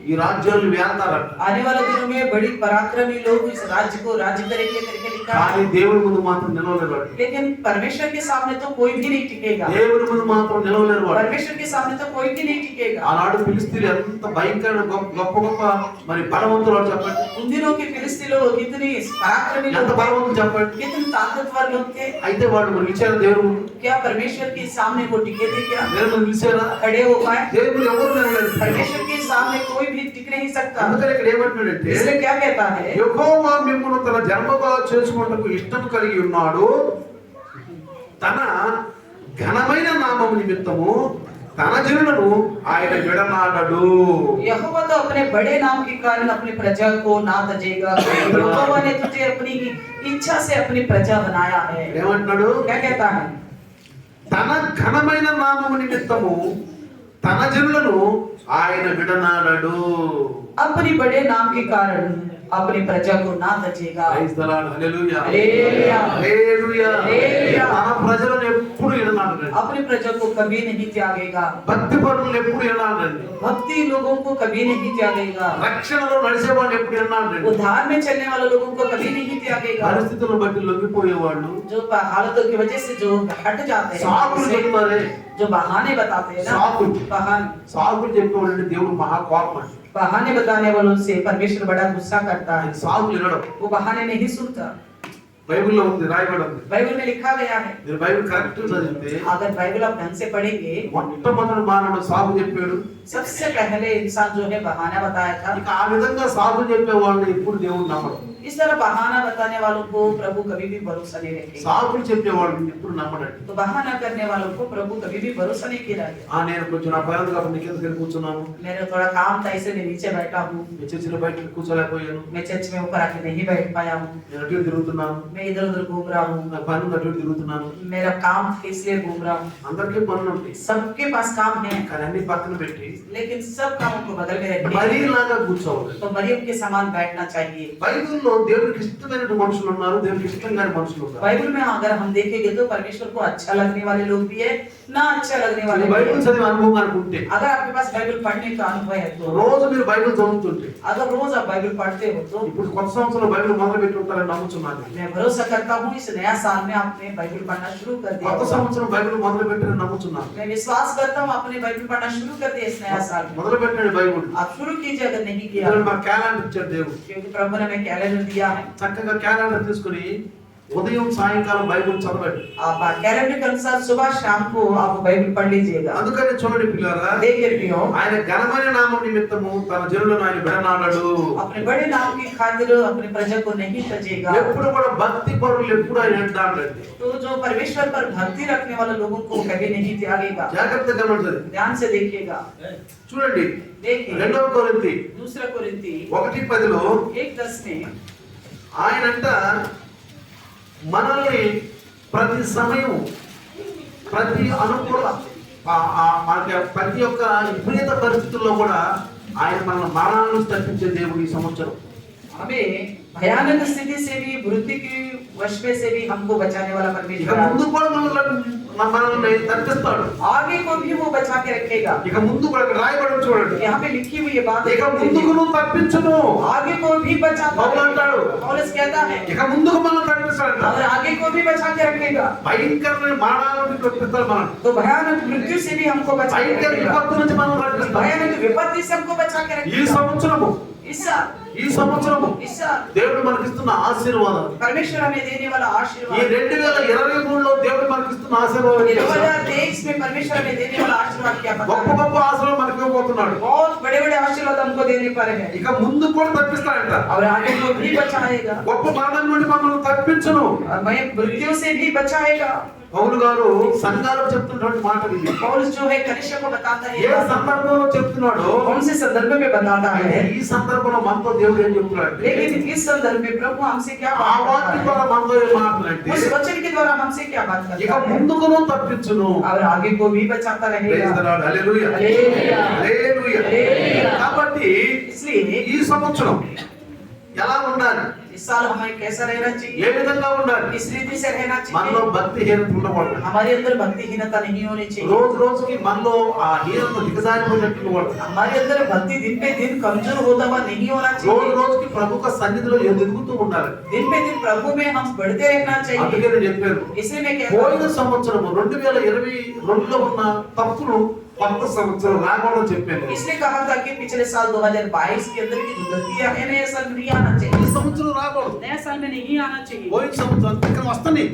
ఈ రాజ్యాలను వేల్తారట.
आने वाले दिनों में बड़ी पराक्रमी लोग इस राज्य को राज्य करेंगे करके लिखा
కానీ
है।
దేవుని ముందు మాత్రం నిలవలేరు వాడు.
लेकिन परमेश्वर के सामने तो कोई भी नहीं टिकेगा।
దేవుని ముందు మాత్రం నిలవలేరు వాడు.
परमेश्वर के सामने तो कोई भी नहीं टिकेगा।
ఆనాడు ఫిలిస్తీన్లు ఎంత భయంకరమైన గొప్ప గొప్ప మరి బలవంతులు వాడు చెప్పండి.
उन दिनों के फिलिस्ती लोग कितने पराक्रमी
ఎంత
लोग थे,
బలవంతులు చెప్పండి.
कितने ताकतवर लोग थे।
అయితే వాడు మరి నిలిచారు దేవుని ముందు?
क्या परमेश्वर के सामने वो टिके थे? क्या
దేవుని ముందు నిలిచారా?
खड़े हो पाए?
దేవుడు ఎవరు నిలవలేరు.
परमेश्वर के सामने कोई भी टिक नहीं सकता।
అందుకని ఇక్కడ ఏమంటున్నాడంటే,
इसलिए क्या कहता है?
యెహోవా మిమ్మును తన జన్మగా చేసుకొనుటకు ఇష్టం కలిగి ఉన్నాడు. తన ఘనమైన నామము నిమిత్తము తన జనులను ఆయన విడనాడడు.
यहोवा तो अपने बड़े नाम के कारण अपनी प्रजा को ना तजेगा। यहोवा ने तुझे अपनी इच्छा से अपनी प्रजा बनाया है।
ఏమంటున్నాడు?
क्या कहता है?
తన ఘనమైన నామము నిమిత్తము తన జనులను ఆయన విడనాడడు.
अपनी बड़े नाम के कारण अपनी प्रजा को ना तजेगा।
Praise the lord. Hallelujah.
Hallelujah.
Hallelujah.
Hallelujah.
తన ప్రజలను ఎప్పుడు విడనాడడు.
अपनी प्रजा को कभी नहीं त्यागेगा।
భక్తి పరులను ఎప్పుడు విడనాడడు.
भक्ति लोगों को कभी नहीं त्यागेगा।
రక్షణలో నడిచేవాడిని ఎప్పుడు విడనాడడు.
उद्धार में चलने वाले लोगों को कभी नहीं त्यागेगा।
పరిస్థితులను బట్టి లొంగిపోయేవాళ్ళు,
जो हालतों की वजह से जो हट जाते
సాకులు
हैं,
చెప్తారే,
जो बहाने बताते हैं ना,
సాకులు
बहाने
చెప్పేవాళ్ళు దేవుడు మహా కోపం అండి.
बहाने बताने वालों से परमेश्वर बड़ा गुस्सा करता है।
ఆయన సాకులు వినడం.
वो बहाने नहीं सुनता।
బైబిల్లో ఉంది, రాయబడి ఉంది.
बाइबल में लिखा गया है।
మీరు బైబిల్ కరెక్ట్ చదివితే
अगर बाइबल आप ढंग से पढ़ेंगे,
మొట్టమొదటి మానవుడు సాగు చెప్పాడు.
सबसे पहले इंसान जो है बहाना बताया था।
ఇక ఆ విధంగా సాగు చెప్పే వాళ్ళని ఎప్పుడు దేవుడు నమ్మడు.
इस तरह बहाना बताने वालों को प्रभु कभी भी भरोसा नहीं रखेगा।
సాగులు చెప్పే వాళ్ళని ఎప్పుడు నమ్మడండి.
तो बहाना करने वालों को प्रभु कभी भी भरोसा नहीं किया।
నేను కొంచెం నా పైన కాబట్టి నీ కిందకి వెళ్ళి కూర్చున్నాను,
मेरा थोड़ा काम था इसलिए मैं नीचे बैठा हूँ।
మీ చర్చిలో బయట కూర్చోలేకపోయాను,
मैं चर्च में ऊपर आके नहीं बैठ पाया हूँ।
నేను అటు ఇటు తిరుగుతున్నాను,
मैं इधर उधर घूम रहा हूँ।
నాకు పని ఉంది, అటు ఇటు తిరుగుతున్నాను.
मेरा काम था इसलिए घूम रहा हूँ।
అందరికీ పనులు ఉంటాయి,
सबके पास काम है,
కానీ అన్ని పక్కన పెట్టి
लेकिन सब कामों को बगल में रखिए।
మరీలాగా కూర్చోవాలి.
तो मरियम के समान बैठना चाहिए।
బైబిల్లో దేవునికి ఇష్టమైన మనుషులు ఉన్నారు, దేవునికి ఇష్టం కాని మనుషులు ఉన్నారు.
बाइबल में अगर हम देखेंगे तो परमेश्वर को अच्छा लगने वाले लोग भी है, ना अच्छा लगने वाले
ఈ బైబిల్ చదివే అనుభవం అనుకుంటే
अगर आपके पास बाइबल पढ़ने का अनुभव है तो
రోజు మీరు బైబిల్ చదువుతుంటే
अगर रोज आप बाइबल पढ़ते हो तो
ఇప్పుడు కొత్త సంవత్సరంలో బైబిల్ మొదలు పెట్టి ఉంటారని నమ్ముతున్నాను
मैं भरोसा करता हूँ इस नया साल में आपने बाइबल पढ़ना शुरू कर दिया
కొత్త
होगा।
సంవత్సరం బైబిల్ మొదలు పెట్టారని నమ్ముతున్నాను
मैं विश्वास करता हूँ आपने बाइबल पढ़ना शुरू कर दिया इस नया साल में।
మొదలు పెట్టండి బైబిల్
आप शुरू कीजिए अगर नहीं किया
ఇద్దరు మా క్యాలెండర్ ఇచ్చారు దేవుడు
क्योंकि प्रभु ने हमें कैलेंडर दिया है।
చక్కగా క్యాలెండర్ తీసుకుని ఉదయం సాయంకాలం బైబిల్ చదవండి
आप कैलेंडर के अनुसार सुबह शाम को आप बाइबल पढ़ लीजिएगा।
అందుకని చూడండి పిల్లరా
देखिए प्रियो,
ఆయన ఘనమైన నామం నిమిత్తము తన జనులను ఆయన విడనాడడు
अपने बड़े नाम की खातिर अपने प्रजा को नहीं तजेगा।
ఎప్పుడు కూడా భక్తి పరులు ఎప్పుడు ఆయన విడనాడండి
तो जो परमेश्वर पर भक्ति रखने वाले लोगों को कभी नहीं त्यागेगा।
జాగ్రత్తగా గమనించండి
ध्यान से देखिएगा।
చూడండి
देखिए
రెండవ కొరింథీ
दूसरा कोरिन्थी
1:10లో
1:10 में
ఆయనంట మనల్ని ప్రతి సమయం ప్రతి అనుకూల మనకి ప్రతి ఒక్క విపరీత పరిస్థితుల్లో కూడా ఆయన మన మరణాలను తప్పించే దేవుడు ఈ సంవత్సరం
हमें भयानक स्थिति से भी मृत्यु की वश में से भी हमको बचाने वाला
ఇక
परमेश्वर
ముందు కూడా మనల్ని తప్పిస్తాడు
आगे को भी वो बचा के रखेगा।
ఇక ముందు కూడా ఇక్కడ రాయబడి చూడండి
यहाँ पे लिखी हुई ये बात
ఇక ముందుకు నువ్వు తప్పించును
आगे को भी बचाता
పౌలు
है।
అంటాడు
पौलुस कहता है
ఇక ముందుకు మనం తప్పిస్తాడు
और आगे को भी बचा के रखेगा।
భయంకరమైన మరణాల నుంచి తప్పిస్తాడు మనం
तो भयानक मृत्यु से भी हमको बचा के
భయంకర
रखेगा।
విపత్తు నుంచి మనం రక్షిస్తాం
भयानक विपत्ति से हमको बचा के
ఈ
रखेगा।
సంవత్సరము
इस साल इस साल
దేవుడు మనకిస్తున్న ఆశీర్వాదం
परमेश्वर हमें देने वाला
ఈ
आशीर्वाद
2023లో దేవుడు మనకిస్తున్న ఆశీర్వాదం ఏంటి తెలుసా?
2023 में परमेश्वर हमें देने वाला आशीर्वाद क्या पता
గొప్ప
है?
గొప్ప ఆశీర్వాదం మనకి ఇవ్వబోతున్నాడు
बहुत बड़े बड़े आशीर्वाद हमको देने पर है
ఇక ముందు కూడా తప్పిస్తాడంట
और आगे को भी बचाएगा
గొప్ప మరణం నుండి మమ్మల్ని తప్పించును
और मैं मृत्यु से भी बचाएगा।
పౌలు గారు సంఘాలకు చెప్తున్నటువంటి మాటలు ఇవి
पौलुस जो है कलीसिया को बताता है
ఏ సందర్భంలో చెప్తున్నాడో
कौन से संदर्भ में बताता है,
ఈ సందర్భంలో మనతో దేవుడు ఏం చెప్తున్నాడు
लेकिन इस संदर्भ में प्रभु हमसे क्या
ఆ
बात
వాక్య
करता
ద్వారా మనతో ఏం మాట్లాడంటే
है, उस वचन के द्वारा हमसे क्या बात
ఇక
करता है
ముందుకు తప్పించును
और आगे को भी बचाता
ప్రైజ్
रहेगा।
ది లార్డ్ హల్లెలూయా
హల్లెలూయా
హల్లెలూయా
హల్లెలూయా।
కాబట్టి
इसलिए
ఈ సంవత్సరం ఎలా ఉండాలి
इस साल हमें कैसा रहना चाहिए,
ఏ విధంగా ఉండాలి
इस रीति से रहना
మనలో
चाहिए।
భక్తిహీనత ఉండకూడదు
हमारे अंदर भक्तिहीनता नहीं होनी चाहिए।
రోజు రోజుకి మనలో ఆ హీనత దిగజారిపోయినట్టు ఉండకూడదు
हमारे अंदर भक्ति दिन पे दिन कमजोर होता हुआ नहीं होना
రోజు
चाहिए।
రోజుకి ప్రభు యొక్క సన్నిధిలో ఎదుగుతూ ఉండాలి
दिन पे दिन प्रभु में हम बढ़ते रहना चाहिए।
అందుకే నేను చెప్పాను
इसलिए मैं
పోయిన
कहता हूँ
సంవత్సరం 2022లో ఉన్న తప్పులు కొత్త సంవత్సరం రాకూడదు చెప్పాను
इसलिए कहा था कि पिछले साल 2022 के अंदर की जो गलतियां हैं नए साल में नहीं आना
ఈ
चाहिए।
సంవత్సరం రాకూడదు
नया साल में नहीं आना चाहिए।
పోయిన సంవత్సరం ఇక్కడ వస్తాయి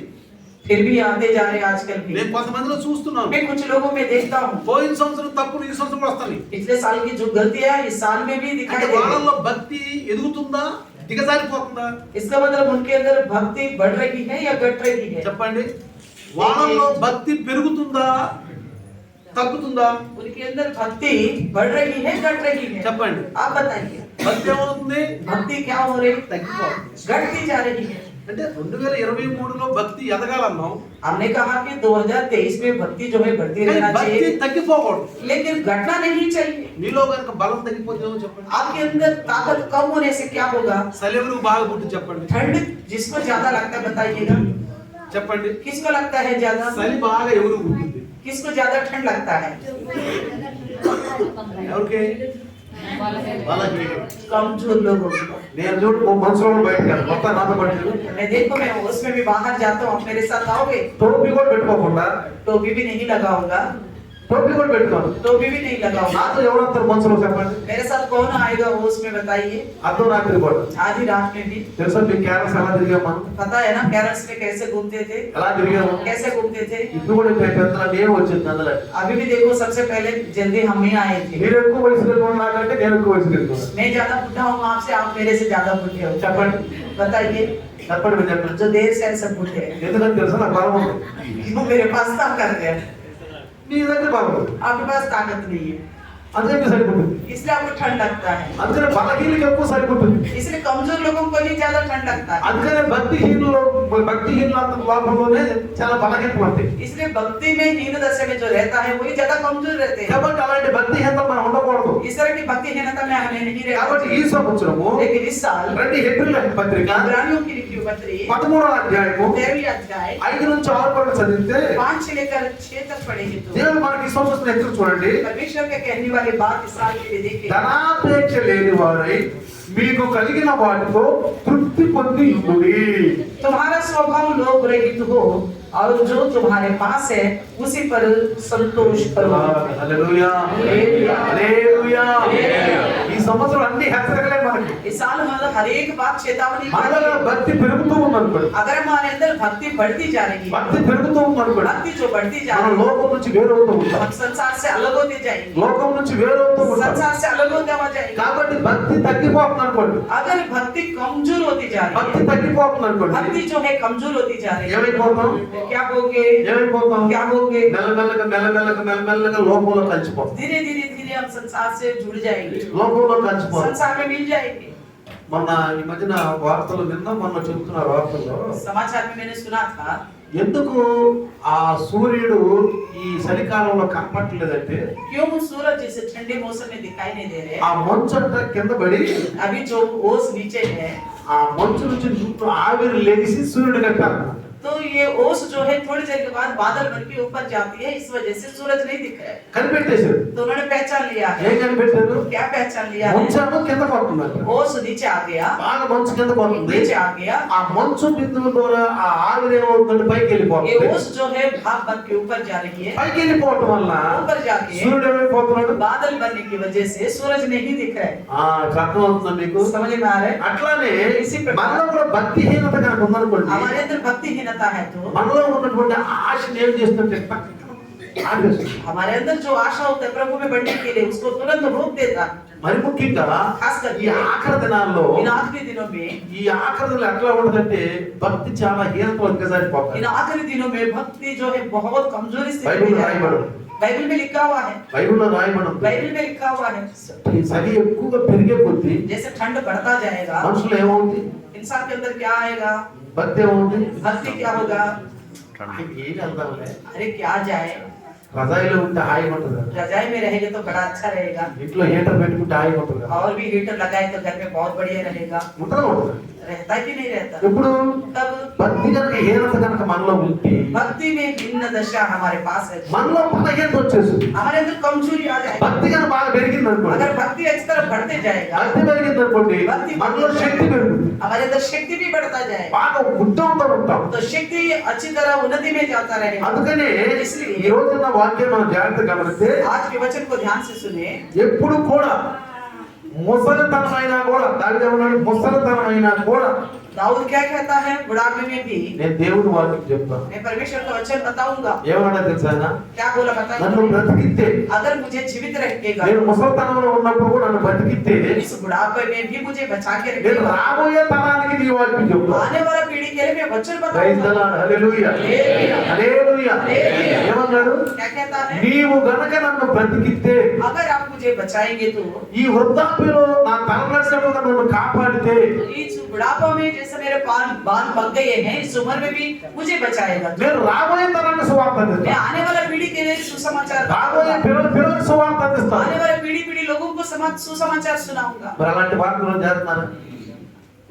फिर भी आते जा रहे हैं आजकल भी।
నేను కొంతమందిలో చూస్తున్నాను
मैं कुछ लोगों में देखता हूँ
పోయిన సంవత్సరం తప్పులు ఈ సంవత్సరం వస్తాయి
पिछले साल की जो गलतियां इस साल में भी
అంటే
दिखाई दे रही
వాళ్ళలో భక్తి ఎదుగుతుందా దిగజారిపోతుందా
है। इसका मतलब उनके अंदर भक्ति बढ़ रही है या घट रही है।
చెప్పండి వాళ్ళలో భక్తి పెరుగుతుందా తగ్గుతుందా
उनके अंदर भक्ति बढ़ रही है घट रही है।
చెప్పండి
आप बताइए
భక్తి ఏమవుతుంది
भक्ति क्या हो रही,
తగ్గిపోతుంది
घटती जा रही है।
అంటే 2023లో భక్తి ఎదగాలన్నాం
हमने कहा कि 2023 में भक्ति जो है बढ़ती
కానీ
रहना
భక్తి
चाहिए,
తగ్గిపోకూడదు
लेकिन घटना नहीं चाहिए।
నీలో కనుక బలం తగ్గిపోతేమో చెప్పండి
आपके अंदर ताकत कम होने से क्या होगा,
సెలవులు బాగా పుట్టి చెప్పండి
ठंड जिसको ज्यादा लगता है बताइएगा,
చెప్పండి
किसको लगता है ज्यादा,
చలి బాగా ఎవరు పుట్టింది
किसको ज्यादा ठंड लगता है,
ఎవరికి వాళ్ళకి
कमजोर लोगों को।
నేను చూడు మనసులో బయటకు మొత్తం నాతో పట్టింది
मैं देखो मैं उसमें भी बाहर जाता हूँ, आप मेरे साथ आओगे,
టోపీ కూడా పెట్టుకోకుండా
टोपी भी नहीं लगाऊंगा,
టోపీ కూడా పెట్టుకోను
टोपी भी नहीं लगाऊंगा।
నాతో ఎవరంటారు మనసులో చెప్పండి
मेरे साथ कौन आएगा वो उसमें बताइए।
అర్థం రాత్రి కూడా
आधी रात में भी
తెలుసా మీకు క్యారల్స్ ఎలా తిరిగాం మనం
पता है ना कैरल्स में कैसे घूमते थे,
ఎలా తిరిగాము
कैसे घूमते थे।
ఇప్పుడు కూడా పెద్ద నేను వచ్చింది అందులో
अभी भी देखो सबसे पहले जल्दी हम ही आए थे।
మీరు ఎక్కువ వయసు వెళ్ళిపోయిన నాకంటే నేను ఎక్కువ వయసు వెళ్ళిపోయాను
मैं ज्यादा बुढ़ा हूँ आपसे, आप मेरे से ज्यादा बुढ़े हो।
చెప్పండి
बताइए
చెప్పండి మీరు చెప్పండి
जो देर से ऐसे बुढ़े हैं,
ఎందుకంటే తెలుసా నాకు బలం ఉంది
वो मेरे पास ताकत है,
మీ దగ్గర బలం ఉంది
आपके पास ताकत नहीं है।
అందుకే సరిపోతుంది.
इसलिए आपको ठंड लगता है,
అందుకనే బలహీనకి ఎక్కువ సరిపోతుంది.
इसलिए कमजोर लोगों को नहीं ज्यादा ठंड लगता है,
అందుకనే భక్తిహీనుల లోపంలోనే చాలా బలహీనత ఉంటాయి.
इसलिए भक्ति में हीन दशा में जो रहता है वही ज्यादा कमजोर रहते हैं।
కాబట్టి అలాంటి భక్తిహీనత మనం ఉండకూడదు.
इस तरह की भक्तिहीनता में हमें नहीं
కాబట్టి
रहना
ఈ సంవత్సరము
चाहिए। लेकिन इस साल
రండి హెబ్రీయుల పత్రిక
इब्रानियों की लिखी हुई पत्री
13వ అధ్యాయము
13वीं अध्याय
5 నుంచి 6 వరకు చదివితే
5 से लेकर 6 तक पढ़ेंगे तो
దేవుడు మనకి సంవత్సరం ఎదురు చూడండి.
परमेश्वर के कहने वाली बात इस साल के लिए देखें।
ధనాపేక్ష లేని వారై మీకు కలిగిన వాటితో తృప్తి పొంది ఉండుడి.
तुम्हारा स्वभाव लोभ रहित हो और जो तुम्हारे पास है उसी पर संतोष करो।
హల్లెలూయా హల్లెలూయా. ఈ సంవత్సరం అన్ని హెచ్చరికలే మనకి.
इस साल हमारा हर एक बात चेतावनी
మనలో
है।
భక్తి పెరుగుతూ ఉందనుకోండి.
अगर हमारे अंदर भक्ति बढ़ती जा रही है,
భక్తి పెరుగుతూ ఉందనుకోండి,
भक्ति जो बढ़ती जा
మనం
रही है,
లోకం నుంచి వేరవుతూ ఉంటాం.
हम संसार से अलग होते जाएंगे,
లోకం నుంచి వేరవుతూ ఉంటాం.
संसार से अलग होते हुआ जाएंगे।
కాబట్టి భక్తి తగ్గిపోతుంది అనుకోండి.
अगर भक्ति कमजोर होती जा रही
భక్తి
है,
తగ్గిపోతుంది అనుకోండి,
भक्ति जो है कमजोर होती जा रही है,
ఏమైపోతాం?
क्या होगे?
ఏమైపోతాం?
क्या होगे?
మెల్లమెల్లగా లోకంలో కలిసిపోతాం.
धीरे धीरे धीरे हम संसार से जुड़ जाएंगे,
లోకంలో కలిసిపోతాం.
संसार में मिल जाएंगे।
మొన్న ఈ మధ్యన వార్తలు విన్నాం, మొన్న చెబుతున్నారు వార్తల్లో,
समाचार में मैंने सुना था
ఎందుకు ఆ సూర్యుడు ఈ చలికాలంలో కనపడలేదంటే
क्यों सूरज जैसे ठंडे मौसम में दिखाई नहीं दे रहे।
ఆ మంచు అంతా కింద పడి
अभी जो ओस नीचे है
ఆ మంచు నుంచి ఆవిరి లేచి సూర్యుడు కట్టారు.
तो ये ओस जो है थोड़ी देर के बाद बादल बन के ऊपर जाती है, इस वजह से सूरज नहीं दिख रहा है।
కనిపెట్టేశారు.
तो उन्होंने पहचान लिया है।
ఏం కనిపెట్టారు?
क्या पहचान लिया है?
మంచు కింద పడుతుంది.
ओस नीचे आ गया,
బాగా మంచు కింద పడుతుంది.
नीचे आ गया।
ఆ మంచు బిందువు ద్వారా ఆ ఆవిరి ఏమవుతుందంటే పైకి
ये
వెళ్ళిపోతుంది.
ओस जो है भाप बन के ऊपर जा रही है,
పైకి వెళ్ళిపోవటం వల్ల
ऊपर जाके
సూర్యుడు ఏమైపోతున్నాడు?
बादल बनने की वजह से सूरज नहीं दिख रहा है।
అర్థం అవుతుందా మీకు?
समझ में आ रहा है?
అట్లానే
इसी प्रकार
మనలో కూడా భక్తిహీనత కనుక ఉందనుకోండి,
हमारे अंदर भक्तिहीनता है तो
మనలో ఉన్నటువంటి ఆశను ఏం చేస్తుంటే ఆగేస్తుంది.
हमारे अंदर जो आशा होता है प्रभु में बढ़ने के लिए उसको तुरंत रोक देता।
మరి ముఖ్యంగా
खास
ఈ
करके
ఆఖరి దినాల్లో
इन आखिरी दिनों में,
ఈ ఆఖరి దినాలు ఎట్లా ఉంటుందంటే భక్తి చాలా హీనత ఒక్కసారిపోతుంది.
इन आखिरी दिनों में भक्ति जो है बहुत कमजोरी से
बाइबल में रायबడి
बाइबल में लिखा हुआ है,
బైబిల్లో రాయబడి ఉంది.
बाइबल में लिखा हुआ है
ఈ చలి ఎక్కువగా పెరిగే కొద్దీ
जैसे ठंड बढ़ता जाएगा
మనుషులు ఏమవుతుంది?
इंसान के अंदर क्या आएगा,
భక్తి ఏమవుతుంది?
भक्ति क्या होगा।
ఏం వెళ్దాంలే,
अरे क्या जाए,
రజాయిలో ఉంటే హాయిగా ఉంటుంది.
रजाई में रहेंगे तो बड़ा अच्छा रहेगा,
ఇంట్లో హీటర్ పెట్టుకుంటే హాయిగా ఉంటుంది.
और भी हीटर लगाए तो घर में बहुत बढ़िया रहेगा।
ఉంటుందా ఉండదా?
रहता कि नहीं रहता?
ఇప్పుడు
तब
భక్తి కనుక హీనత కనుక మనలో ఉంటే
भक्ति में भिन्न दशा हमारे पास है,
మనలో బలహీనత వచ్చేస్తుంది.
हमारे अंदर कमजोरी आ जाएगी।
భక్తి కనుక బాగా పెరిగింది అనుకోండి,
अगर भक्ति इस तरफ बढ़ते जाएगा,
భక్తి పెరిగింది అనుకోండి, మనలో శక్తి పెరుగుతుంది.
हमारे अंदर शक्ति भी बढ़ता जाएगा,
బాగా ఉద్దంతో ఉంటాం.
तो शक्ति अच्छी तरह उन्नति में जाता रहेगा।
అందుకనే ఈ రోజున వాక్యం మనం జాగ్రత్తగా గమనిస్తే
आज के वचन को ध्यान से सुने।
ఎప్పుడు కూడా ముసలితనమైనా కూడా దావీదు ఏమన్నాడు? ముసలితనమైనా కూడా
दाऊद क्या कहता है, बुढ़ापे में भी
నేను దేవుని వాక్యం చెప్తాను.
मैं परमेश्वर का वचन बताऊंगा।
ఏమన్నా తెలుసా ఆయన?
क्या बोला
నన్ను
बताइए?
బ్రతికితే,
अगर मुझे जीवित रखेगा,
నేను ముసలితనంలో ఉన్నప్పుడు కూడా నన్ను బ్రతికితే,
इस बुढ़ापे में भी मुझे बचा के
నేను
रखेगा,
రాబోయే తరానికి నీ వాక్యం చెప్తాను.
आने वाला पीढ़ी के लिए मैं वचन
ప్రైజ్ ది
बताऊंगा।
లార్డ్. హల్లెలూయా హల్లెలూయా. ఏమన్నాడు?
क्या कहता है?
నీవు గనక నన్ను బ్రతికితే,
अगर आप मुझे बचाएंगे तो
ఈ వృద్ధాప్యలో నా తలనచ్చినట్టుగా నన్ను కాపాడితే,
इस बुढ़ापा में जैसे मेरे बाल पक गए हैं, इस उम्र में भी मुझे बचाएगा।
నేను రాబోయే తరానికి సువార్త
मैं
అందిస్తాను.
आने वाला पीढ़ी के लिए सुसमाचार
రాబోయే
बताऊंगा।
పిల్లలకు సువార్త అందిస్తాను.
आने वाले पीढ़ी लोगों को सुसमाचार सुनाऊंगा।
మరి అలాంటి ప్రార్థనలు చేస్తున్నారా?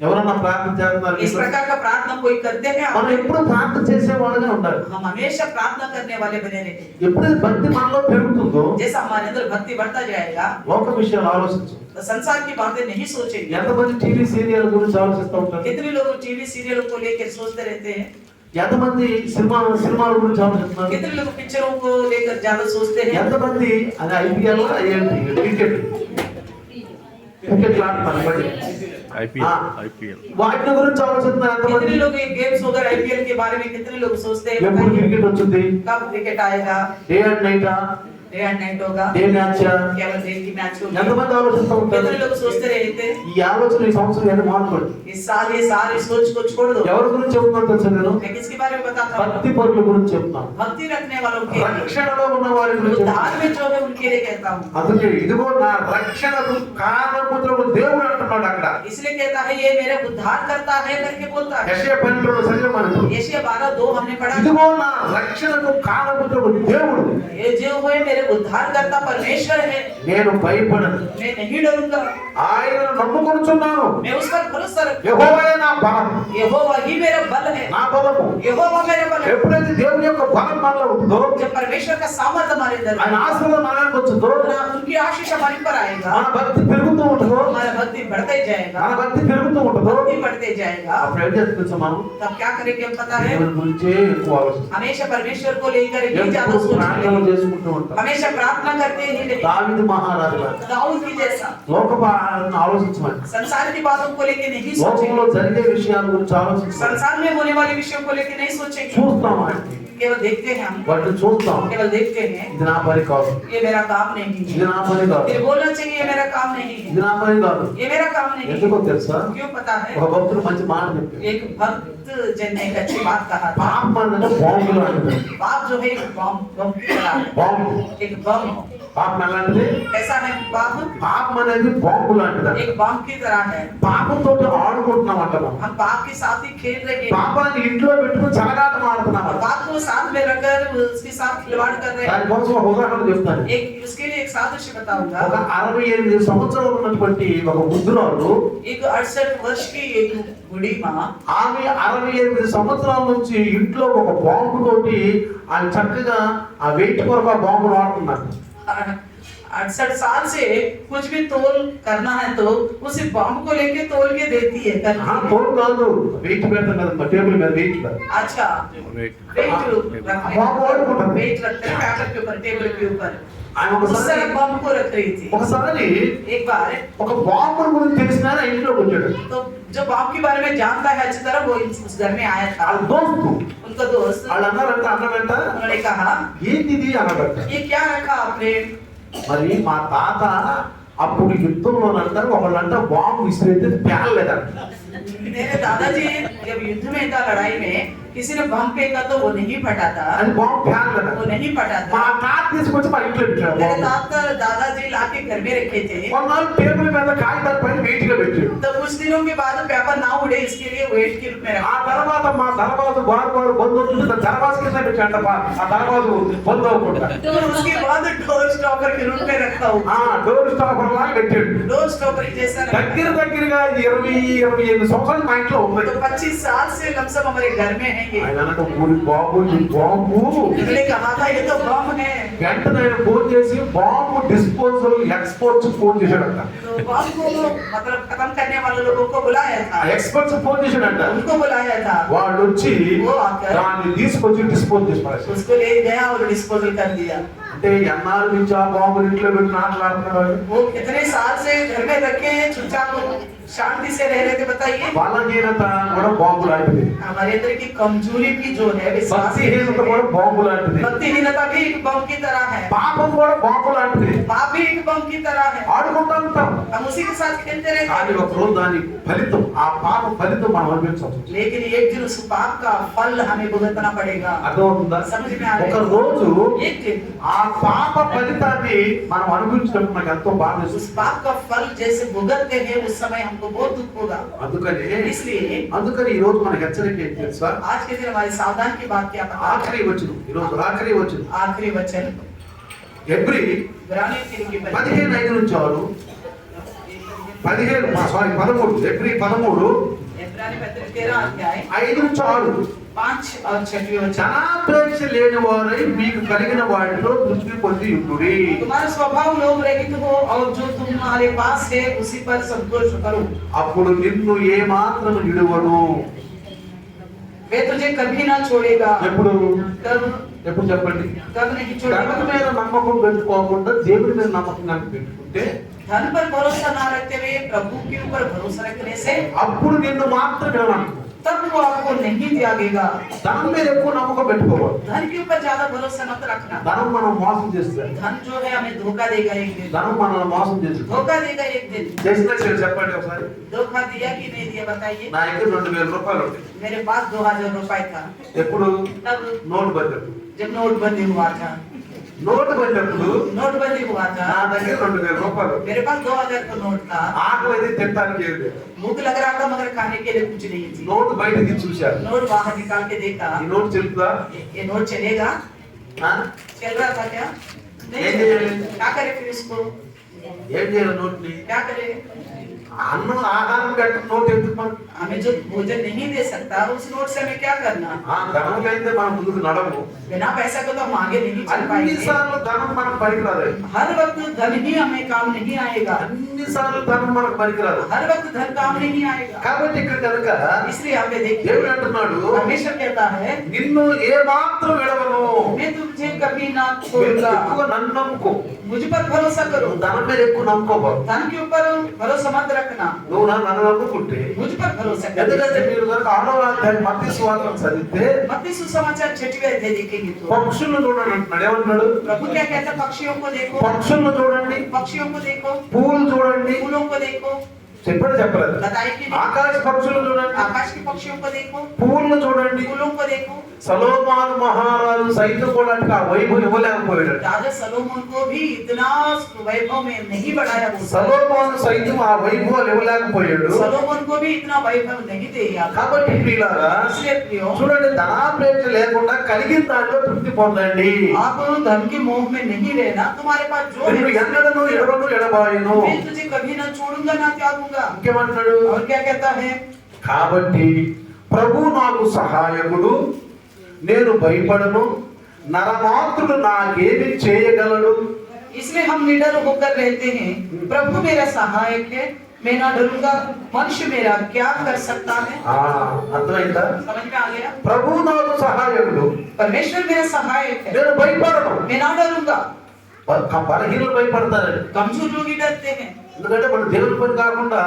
ఎవరన్నా ప్రార్థన చేస్తున్నారు?
इस प्रकार का प्रार्थना कोई करते हैं?
మనం ఎప్పుడు ప్రార్థన చేసే వాళ్ళగా ఉండాలి.
हम हमेशा प्रार्थना करने वाले बने रहते हैं।
ఎప్పుడైతే భక్తి మనలో పెరుగుతుందో
जैसा हमारे अंदर भक्ति बढ़ता जाएगा,
లోక విషయాలు ఆలోచించు.
तो संसार की बातें नहीं सोचेंगे।
ఎంతమంది టీవీ సీరియల్ గురించి ఆలోచిస్తూ ఉంటారు?
कितने लोग टीवी सीरियलों को लेकर सोचते रहते हैं?
ఎంతమంది సినిమాల గురించి ఆలోచిస్తున్నారు?
कितने लोग पिक्चरों को लेकर ज्यादा सोचते हैं?
ఎంతమంది అది ఐపీఎల్ ఏంటి క్రికెట్ ఆడుతున్నారు బట్టి
IPL.
వాటి గురించి ఆలోచిస్తున్నారు ఎంతమంది?
कितने लोग ये गेम्स वगैरह आईपीएल के बारे में कितने लोग सोचते हैं?
ఎప్పుడు
बताइए,
క్రికెట్ వచ్చింది?
कब क्रिकेट आएगा?
డే అండ్ నైటా?
डे एंड नाइट होगा,
డే మ్యాచ్.
केवल डे की मैच होगी।
ఎంతమంది ఆలోచిస్తూ ఉంటారు?
कितने लोग सोचते रहते हैं
ఈ ఆలోచన ఈ సంవత్సరం ఎంత మానుకోండి.
इस साल ये सारी सोच को छोड़ दो।
ఎవరి గురించి చెప్తున్నాను తెలుసా నేను?
मैं किसके बारे में बताता हूँ?
భక్తి పరుల గురించి చెప్తున్నాను.
भक्ति रखने वालों के लिए,
రక్షణలో ఉన్న వారి గురించి
उद्धार
చెప్తున్నాను.
में जो है उनके लिए कहता हूँ।
అందుకే ఇదిగో నా రక్షణకు కారణపుత్రుడు దేవుడు అంటున్నాడు అక్కడ.
इसलिए कहता है ये मेरे उद्धार करता है करके बोलता है।
యెషయా 12 చదివమని.
यशायाह 12:2 हमने पढ़ा।
ఇదిగో నా రక్షణకు కారణపుత్రుడు దేవుడు.
ये जो है मेरे उद्धार करता परमेश्वर है,
నేను భయపడను.
मैं नहीं डरूंगा,
ఆయనను నమ్ముకొనుచున్నాను.
मैं उस पर भरोसा रखता हूँ।
యెహోవాయే నా బలం,
यहोवा ही मेरा बल है,
నా బలము.
यहोवा मेरा बल है।
ఎప్పుడైతే దేవుని యొక్క బలం మనలో ఉంటుందో,
जब परमेश्वर का सामर्थ्य हमारे अंदर
ఆయన ఆశీర్వాదం మనకు వచ్చుతో,
उनकी आशीष हमारे पर आएगा,
మన భక్తి పెరుగుతూ ఉంటుందో,
हमारा भक्ति बढ़ते जाएगा,
మన భక్తి పెరుగుతూ ఉంటుందో,
भक्ति बढ़ते जाएगा।
అప్పుడు ఏం చేస్తుంది మనం?
तब क्या करेंगे हम पता है?
దేవుని గురించే ఎక్కువ ఆలోచిస్తాం.
हमेशा परमेश्वर को लेकर ही ज्यादा
ఎప్పుడు ప్రార్థన
सोचेंगे,
చేసుకుంటూ ఉంటాం.
हमेशा प्रार्थना करते ही रहेंगे।
దావీదు మహారాజు గారు
दाऊद की जैसा
లోక పాలనను ఆలోచించమని,
संसार की बातों को लेकर नहीं
లోకంలో
सोचेंगे,
జరిగే విషయాల గురించి ఆలోచించమని
संसार में होने वाले विषयों को लेकर नहीं सोचेंगे,
చూస్తాం. అంటే
केवल देखते हैं हम,
వాటిని చూస్తాం.
केवल देखते हैं
ఇది నా పని కాదు,
ये मेरा काम नहीं
ఇది
है,
నా పని కాదు,
फिर बोलना चाहिए ये मेरा काम नहीं
ఇది
है,
నా పని కాదు.
ये मेरा काम नहीं
ఎందుకో
है।
తెలుసా?
क्यों पता है?
ఒక భక్తుడు మంచి మాట చెప్పాడు.
एक भक्त जन ने एक अच्छी बात कहा था,
పాపం అనేది బాంబు లాంటిది.
बाप जो है एक बम की तरह है,
బాంబు.
एक बम
పాపం ఎలాంటిది?
ऐसा है, बाप
పాపం అనేది బాంబు లాంటిది.
एक बम की तरह है।
పాపంతో ఆడుకుంటున్నాం అంట మనం.
हम बाप के साथ ही खेल रहे हैं,
పాపాన్ని ఇంట్లో పెట్టుకుని చలగాటం ఆడుతున్నాం అంట.
बाप को साथ में रखकर उसके साथ खिलवाड़ कर रहे हैं।
దానికోసం ఒక ఉదాహరణ చెప్తాను.
एक उसके लिए एक सादृश्य बताऊंगा।
ఒక 68 సంవత్సరాలు ఉన్నటువంటి ఒక వృద్ధురాలు,
एक 68 वर्ष की एक बूढ़ी माँ,
ఆమె 68 సంవత్సరాల నుంచి ఇంట్లో ఒక బాంబు తోటి ఆమె చక్కగా ఆ వెయిట్ కొరకు ఆ బాంబును వాడుతున్నారు.
68 साल से कुछ भी तोल करना है तो उसी बम को लेके तोल के देती है, करती है।
తోడు కాదు, వెయిట్ పెడతాం కదా టేబుల్ మీద వెయిట్ పెడతాం.
अच्छा,
Wait.
वेट
बाप और ऊपर।
वेट रखते हैं पेपर के ऊपर, टेबल के ऊपर।
ఆమె
उस
ఒకసారి
तरह बम को रख रही थी।
ఒకసారి
एक बार
ఒక బాంబు గురించి తెలిసిన ఆయన ఇంట్లోకి వచ్చాడు.
तो जो बम के बारे में जानता है अच्छी तरह वो उस घर में आया था।
వాళ్ళ దోస్తు
उनका दोस्त,
వాళ్ళు అన్నారంట
उन्होंने कहा
ఏంటిది అన్నారంట.
ये क्या रखा आपने?
మరి మా తాత అప్పుడు యుద్ధంలోనంట ఒకళ్ళంట బాంబు విసిరైతే పేలలేదంట.
मेरे दादाजी जब युद्ध में था, लड़ाई में किसी ने बम फेंका तो वो नहीं फटा था,
అది బాంబు పేలలేదంట.
वो नहीं फटा
మా
था।
తాత తీసుకొచ్చి మా ఇంట్లో పెట్టాడు
मेरे
బాంబు.
दादाजी लाके घर में रखे थे।
కొన్నాళ్ళు టేబుల్ మీద కాగితాల పైన వెయిట్ గా పెట్టాడు.
तो कुछ दिनों के बाद पेपर ना उड़े इसके लिए वेट के रूप में
ఆ
रखा।
తర్వాత మా దర్వాజు బారు బంద్ అవుతుంది, దర్వాజు కింద పెట్టాడు. ఆ దర్వాజు బంద్ అవ్వకుండా
तो उसके बाद डोर स्टॉपर के रूप में रखा हुआ,
ఆ డోర్ స్టాపర్ లాగా పెట్టాడు.
डोर स्टॉपर जैसा रखा।
దగ్గరగా 20-25 సంవత్సరాలు మా ఇంట్లో ఉంది.
तो 25 साल से लमसम हमारे घर में है ये।
ఆయన అన్నట్టు ఊరి బాబు ఈ బాంబు
उन्होंने कहा था ये तो बम है।
వెంటనే ఆయన ఫోన్ చేసి బాంబు డిస్పోజల్ ఎక్స్పర్ట్స్ ఫోన్ చేశాడంట.
तो बम को मतलब खत्म करने वाले लोगों को बुलाया
ఆ
था,
ఎక్స్పర్ట్స్ ఫోన్ చేశాడంట.
उनको बुलाया था।
వాళ్ళు వచ్చి దాన్ని తీసుకొచ్చి డిస్పోజ్ చేసి పడేశారు.
उसको ले गया और डिस्पोजल कर दिया।
అంటే ఎన్నాళ్ళ నుంచి ఆ బాంబులు ఇంట్లో పెట్టి మాట్లాడుతున్నారు.
वो कितने साल से घर में रखे हैं, चुपचाप शांति से रह रहे थे, बताइए।
బలహీనత కూడా బాంబు లాంటిది.
हमारे अंदर की कमजोरी भी जो है, विश्वास
భక్తిహీనత కూడా బాంబు లాంటిది.
भक्तिहीनता भी एक बम की तरह है,
పాపం కూడా బాంబు లాంటిది.
पाप भी एक बम की तरह है।
ఆడుకుంటూ ఉంటాం,
हम उसी के साथ खेलते रहते
కానీ
हैं,
ఒక రోజు దాని ఫలితం, ఆ పాప ఫలితం మనం అనిపించవచ్చు.
लेकिन एक दिन उस पाप का फल हमें भुगतना पड़ेगा।
అర్థమవుతుందా?
समझ में आ
ఒక
रहा
రోజు
है? एक दिन
ఆ పాప ఫలితాన్ని మనం అనుభవించినప్పుడు నాకు ఎంతో బాధ
उस
వేస్తుంది.
पाप का फल जैसे भुगतते हैं उस समय हमको बहुत दुख होगा।
అందుకని ఈ రోజు మన హెచ్చరిక ఏంటి తెలుసా?
आज के दिन हमारी सावधान की बात क्या पता है?
ఆఖరి వచనం, ఈ రోజు ఆఖరి వచనం
आखिरी वचन
ఎబ్రీ
इब्रानी 3 की
15:5 నుంచి 6 13 ఎబ్రీ 13
इब्रानी 13 अध्याय
5 నుంచి 6
5 और 6 वचन।
ధనాపేక్ష లేని వారై మీకు కలిగిన వాటిలో తృప్తి పొంది ఉండుడి.
तुम्हारा स्वभाव लोभ रहित हो और जो तुम्हारे पास है उसी पर संतोष करो,
అప్పుడు నిన్ను ఏ మాత్రం విడువను.
वे तुझे कभी ना छोड़ेगा।
ఎప్పుడు
कब
ఎప్పుడు చెప్పండి?
कब नहीं
ధనం
छोड़ेगा?
మీద నమ్మకం పెట్టుకోకుండా దేవుడి మీద నమ్మకం కనుక పెట్టుకుంటే
धन पर भरोसा ना रखते हुए प्रभु के ऊपर भरोसा रखने से
అప్పుడు నిన్ను మాత్రం వినను.
तब वो आपको नहीं त्यागेगा।
ధనం మీద ఎక్కువ నమ్మకం పెట్టుకోవాలి.
धन के ऊपर ज्यादा भरोसा मत रखना।
ధనం మనం మోసం చేస్తే,
धन जो है हमें धोखा देगा एक दिन,
ధనం మనల్ని మోసం చేస్తుంది.
धोखा देगा एक दिन।
చేసిన చెప్పండి ఒకసారి.
धोखा दिया कि नहीं दिया बताइए।
నా దగ్గర 2000 రూపాయలు ఉంటాయి.
मेरे पास 2000 रुपए था
ఎప్పుడు?
तब
నోటు బద్దలు.
जब नोटबंदी हुआ था।
నోటు బద్దప్పుడు
नोटबंदी हुआ था,
నా దగ్గర 2000 రూపాయలు.
मेरे पास 2000 का नोट था।
ఆకలి అయితే తినడానికి ఏం లేదు.
भूख लग रहा था मगर खाने के लिए कुछ नहीं थी।
నోటు బయటకి చూశారు.
नोट बाहर निकाल के देखा,
ఈ నోటు చెల్లుదా?
ये नोट चलेगा?
ఆ?
चल रहा था क्या? नहीं
ये
चल
नहीं।
रहा। क्या करे फिर इसको?
ఏం చేయాలి నోట్ని?
क्या करे?
అన్నం ఆహారం పెట్టిన నోటు ఎందుకు మనకి?
हमें जो भोजन नहीं दे सकता उस नोट से हमें क्या करना?
ఆ ధనం అయితే మనం ముందుకు నడము.
बिना पैसा को तो हम आगे नहीं चल पाएंगे।
అన్నిసార్లు ధనం మనకు పనికిరాదు.
हर वक्त धन ही हमें काम नहीं आएगा।
అన్నిసార్లు ధనం మనకు పనికిరాదు.
हर वक्त धन काम नहीं आएगा।
కాబట్టి ఇక్కడ కనుక
इसलिए यहाँ पे देखिए
దేవుడు అంటున్నాడు,
परमेश्वर कहता है
నిన్ను ఏ మాత్రం విడవను.
मैं तुझे कभी ना
మీరు
छोड़ूंगा।
ఎక్కువ నన్ను నమ్ముకో.
मुझ पर भरोसा करो।
నువ్వు ధనం మీద ఎక్కువ నమ్ముకోబో.
धन के ऊपर भरोसा मत रखना,
నువ్వు నన్ను నమ్ముకుంటే,
मुझ पर भरोसा
ఎందుకంటే
करो।
మీరు కనుక 6వ అధ్యాయం మత్తయి సువార్త చదివితే
मत्ती सुसमाचार 6वें अध्याय देखेंगे तो
పక్షులను చూడండి అంటున్నాడు. ఏమంటున్నాడు?
प्रभु क्या कहता है? पक्षियों को देखो,
పక్షులను చూడండి,
पक्षियों को देखो,
పూలు చూడండి.
फूलों को देखो।
చెప్పండి చెప్పలేదు.
बताइए कि नहीं?
ఆకాశ పక్షులు చూడండి,
आकाश के पक्षियों को देखो,
పూలను చూడండి.
फूलों को देखो।
సొలొమోను మహారాజు సైతం కూడా ఆ వైభవం ఇవ్వలేకపోయాడు.
राजा सलोमन को भी इतना वैभव में नहीं बढ़ाया वो।
సొలొమోను సైతం ఆ వైభవాలు ఇవ్వలేకపోయాడు.
सलोमन को भी इतना वैभव नहीं दिया।
కాబట్టి ప్రియులారా,
इसलिए प्रियो
చూడండి, ధనాపేక్ష లేకుండా కలిగిన దాంట్లో తృప్తి పొందండి.
आप धन के मोह में नहीं रहना। तुम्हारे पास जो
నేను
है
ఎన్నడను ఎడబను ఎడబాయను.
मैं तुझे कभी ना छोड़ूंगा ना त्यागूंगा।
ఇంకేమంటున్నాడు?
और क्या कहता है?
కాబట్టి ప్రభు నాకు సహాయకుడు, నేను భయపడను, నరమాత్రుడు నాకేమి చేయగలడు.
इसलिए हम निडर होकर रहते हैं। प्रभु मेरा सहायक है, मैं ना डरूंगा। मनुष्य मेरा क्या कर सकता है?
ఆ, అర్థమైందా?
समझ में आ गया?
ప్రభు నాకు సహాయకుడు,
परमेश्वर मेरा सहायक है,
నేను భయపడను.
मैं ना डरूंगा।
బలహీనలు భయపడతారండి.
कमजोर लोग ही डरते हैं,
ఎందుకంటే మన దేవుని పని కాకుండా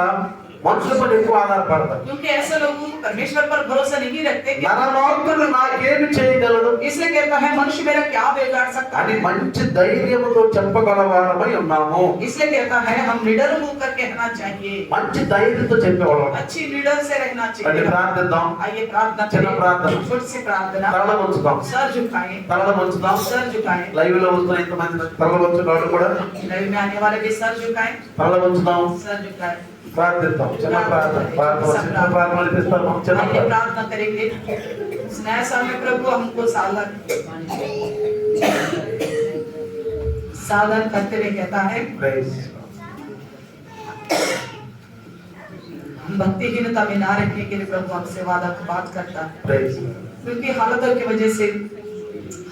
మనుషుల పని ఎక్కువ ఆధారపడతారు.
क्योंकि ऐसे लोग परमेश्वर पर भरोसा नहीं रखते कि
నరమాత్రుడు నాకేమి చేయగలడు
इसलिए कहता है मनुष्य मेरा क्या बिगाड़ सकता
అని
है?
మంచి ధైర్యముతో చెప్పగలవారమై ఉన్నాము.
इसलिए कहता है हम निडर होकर कहना चाहिए,
మంచి ధైర్యంతో చెప్పేవాళ్ళం.
अच्छी निडर से रहना
అది
चाहिए।
ప్రార్థిద్దాం.
आइए प्रार्थना
చిన్న
करें,
ప్రార్థన.
छोटी सी प्रार्थना।
తలలు వంచుదాం,
सर झुकाएं,
తలలు వంచుదాం.
सर झुकाएं।
లైవ్ లో వస్తున్న ఇంతమంది తలలు వంచుకోవడం కూడా
लाइव में आने वाले भी सर झुकाएं,
తలలు వంచుదాం.
सर झुकाएं।
ప్రార్థిద్దాం. చిన్న ప్రార్థన. చిన్న ప్రార్థన ఇస్తాము. చిన్న
आइए
ప్రార్థన.
प्रार्थना करेंगे। इस नए साल में प्रभु हमको साधन करते हुए कहता है
Praise.
हम भक्तिहीनता में ना रहने के लिए प्रभु हमसे वादा बात करता है,
Praise.
क्योंकि हालतों की वजह से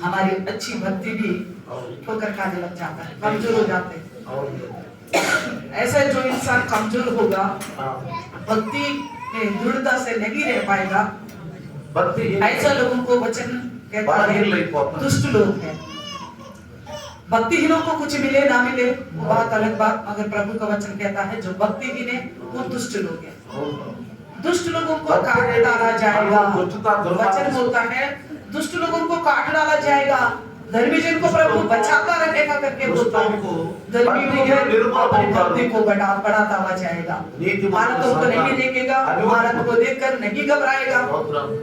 हमारी अच्छी भक्ति भी ठोकर खाने लग जाता है, कमजोर हो जाते हैं। ऐसा जो इंसान कमजोर होगा, भक्ति में दृढ़ता से नहीं रह पाएगा,
భక్తి
ऐसा लोगों को वचन कहता है दुष्ट लोग हैं। भक्तिहीनों को कुछ मिले ना मिले वो बात अलग बात, मगर प्रभु का वचन कहता है जो भक्तिहीन है वो दुष्ट लोग हैं। दुष्ट लोगों को काट डाला जाएगा। वचन बोलता है दुष्ट लोगों को काट डाला जाएगा, धर्मी जन को प्रभु बचाता रहेगा करके बोलता है। धर्मी अपनी भक्ति को बढ़ाता हुआ जाएगा, हालतों को नहीं देखेगा, हालत को देखकर नहीं घबराएगा।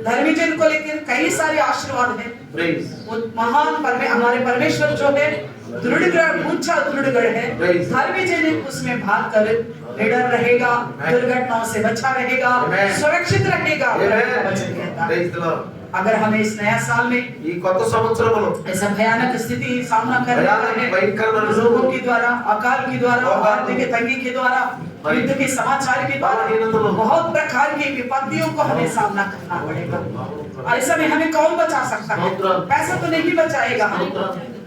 धर्मी जन को लेकर कई सारे आशीर्वाद हैं।
Praise.
वो महान हमारे परमेश्वर जो है दृढ़ ऊंचा दृढ़गढ़ है। धर्मी जन उसमें भाग कर निडर रहेगा, दुर्घटनाओं से बचा रहेगा, सुरक्षित रहेगा। वचन कहता है
Praise the Lord.
अगर हमें इस नया साल में
ఈ కొత్త సంవత్సరంలో
ऐसा भयानक स्थिति सामना करने वाले रोगों के द्वारा, अकाल के द्वारा, आर्थिक तंगी के द्वारा, युद्ध के समाचार के द्वारा बहुत प्रकार की विपत्तियों को हमें सामना करना पड़ेगा। ऐसा में हमें कौन बचा सकता है? पैसा तो नहीं बचाएगा।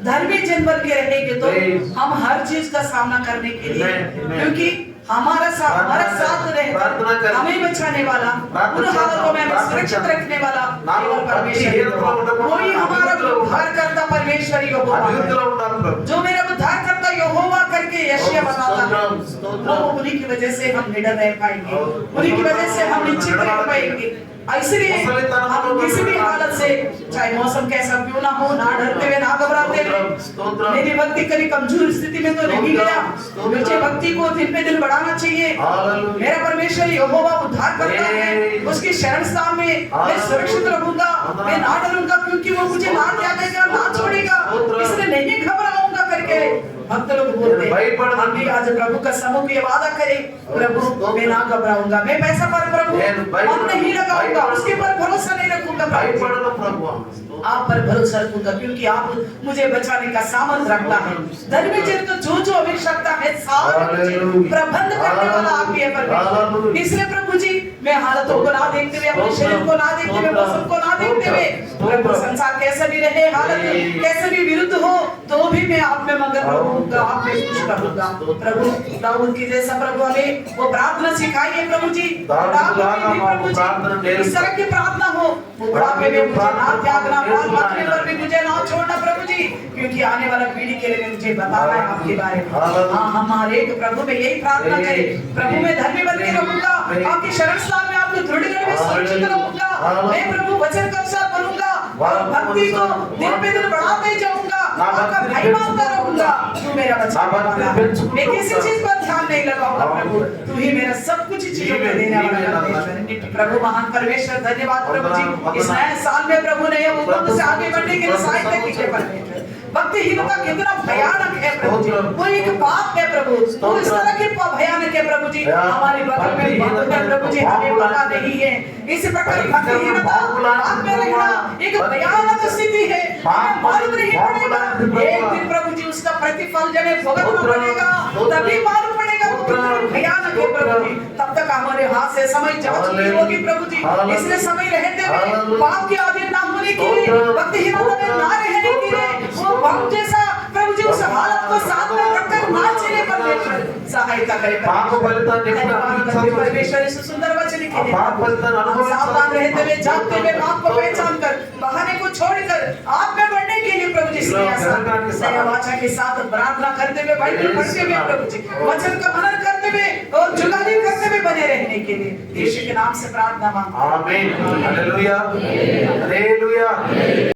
धर्मी जन बन के रहेंगे तो हम हर चीज का सामना करने के लिए, क्योंकि हमारा साथ रहकर हमें बचाने वाला, उन हालतों में हमें सुरक्षित रखने वाला केवल परमेश्वर, कोई हमारा उद्धार करता परमेश्वर यहोवा है। जो मेरा उद्धार करता यहोवा करके यशायाह बताता है, वो उन्हीं की वजह से हम निडर रह पाएंगे, उन्हीं की वजह से हम निश्चित रह पाएंगे। इसलिए
मुसलितनम
हम किसी भी हालत से, चाहे मौसम कैसा क्यों ना हो, ना डरते हुए ना घबराते हुए,
स्तोत्र।
मेरी भक्ति कभी कमजोर स्थिति में तो नहीं गया।
स्तोत्र।
मुझे भक्ति को दिन पे दिन बढ़ाना चाहिए।
हालेलुया।
मेरा परमेश्वर यहोवा उद्धार करता है,
आमीन।
उसकी शरण स्थान में मैं
हालेलुया।
सुरक्षित रहूंगा, मैं ना डरूंगा, क्योंकि वो मुझे ना त्यागेगा, ना छोड़ेगा,
स्तोत्र।
इसलिए नहीं घबराऊंगा करके भक्त लोग बोलते हैं। हम भी आज प्रभु का समूह ये वादा करें, प्रभु मैं ना घबराऊंगा, मैं पैसा पर प्रभु मन नहीं लगाऊंगा, उसके पर भरोसा नहीं रखूंगा,
భయపడను ప్రభువా
आप पर भरोसा रखूंगा, क्योंकि आप मुझे बचाने का सामर्थ रखता है। धर्मी जन को जो जो आवश्यकता है सारा कुछ प्रबंध करने वाला आप ही है परमेश्वर। इसलिए प्रभु जी मैं हालतों को ना देखते हुए, अपने शरीर को ना देखते हुए, मौसम को ना देखते हुए, प्रभु संसार कैसे भी रहे, हालत कैसे भी विरुद्ध हो, तो भी मैं आप में मगन रहूंगा, आप में खुश रहूंगा। प्रभु दाऊद की जैसा प्रभु हमें वो प्रार्थना सिखाइए प्रभु जी, प्रभु जी इस तरह की प्रार्थना हो, बुढ़ापे में मुझे ना त्यागना, बाल बचने पर भी मुझे ना छोड़ना प्रभु जी, क्योंकि आने वाला पीढ़ी के लिए मुझे बताना है आपके बारे में। हाँ हमारे प्रभु में यही प्रार्थना करें, प्रभु में धर्मी बन के रहूंगा, आपकी शरण स्थान में आपको दृढ़ में सुरक्षित रहूंगा, मैं प्रभु वचन का अनुसार बनूंगा और भक्ति को दिन पे दिन बढ़ाते जाऊंगा, आपका भाई मानता रहूंगा, तू मेरा बचाने मैं किसी चीज पर ध्यान नहीं लगाऊंगा प्रभु, तू ही मेरा सब कुछ चीजों को देने वाला परमेश्वर। प्रभु महान परमेश्वर धन्यवाद प्रभु जी, इस नए साल में प्रभु ने उम्मीद से आगे बढ़ने के लिए सहायता कीजिए परमेश्वर। भक्तिहीनता कितना भयानक है प्रभु जी, वो एक पाप है प्रभु, तो इस तरह के भयानक है प्रभु जी, हमारे बगल में बहुत है प्रभु जी, हमें पता नहीं है। इस प्रकार भक्तिहीनता आप में रहना एक भयानक स्थिति है, हमें मालूम नहीं पड़ेगा, एक दिन प्रभु जी उसका प्रतिफल जब भुगतना पड़ेगा, तभी मालूम पड़ेगा वो कितना भयानक है प्रभु जी। तब तक हमारे हाथ से समय जांच नहीं होगी प्रभु जी, इसलिए समय रहते हुए पाप के अधीन ना होने के लिए, भक्तिहीनता में ना रहने के लिए, वो पाप जैसा प्रभु जी उस हालत को साथ में रखकर ना चले परमेश्वर सहायता करे परमेश्वर। इस सुंदर वचन के लिए सावधान रहते हुए, जागते हुए, पाप को पहचान कर, बहाने को छोड़कर आप में बढ़ने के लिए प्रभु जी दया वाचा के साथ प्रार्थना करते हुए, बाइबल पढ़ते हुए प्रभु जी वचन का मनन करते हुए और जुगाली करते हुए बने रहने के लिए यीशु के नाम से प्रार्थना मांगते हैं।
आमीन। Hallelujah hallelujah.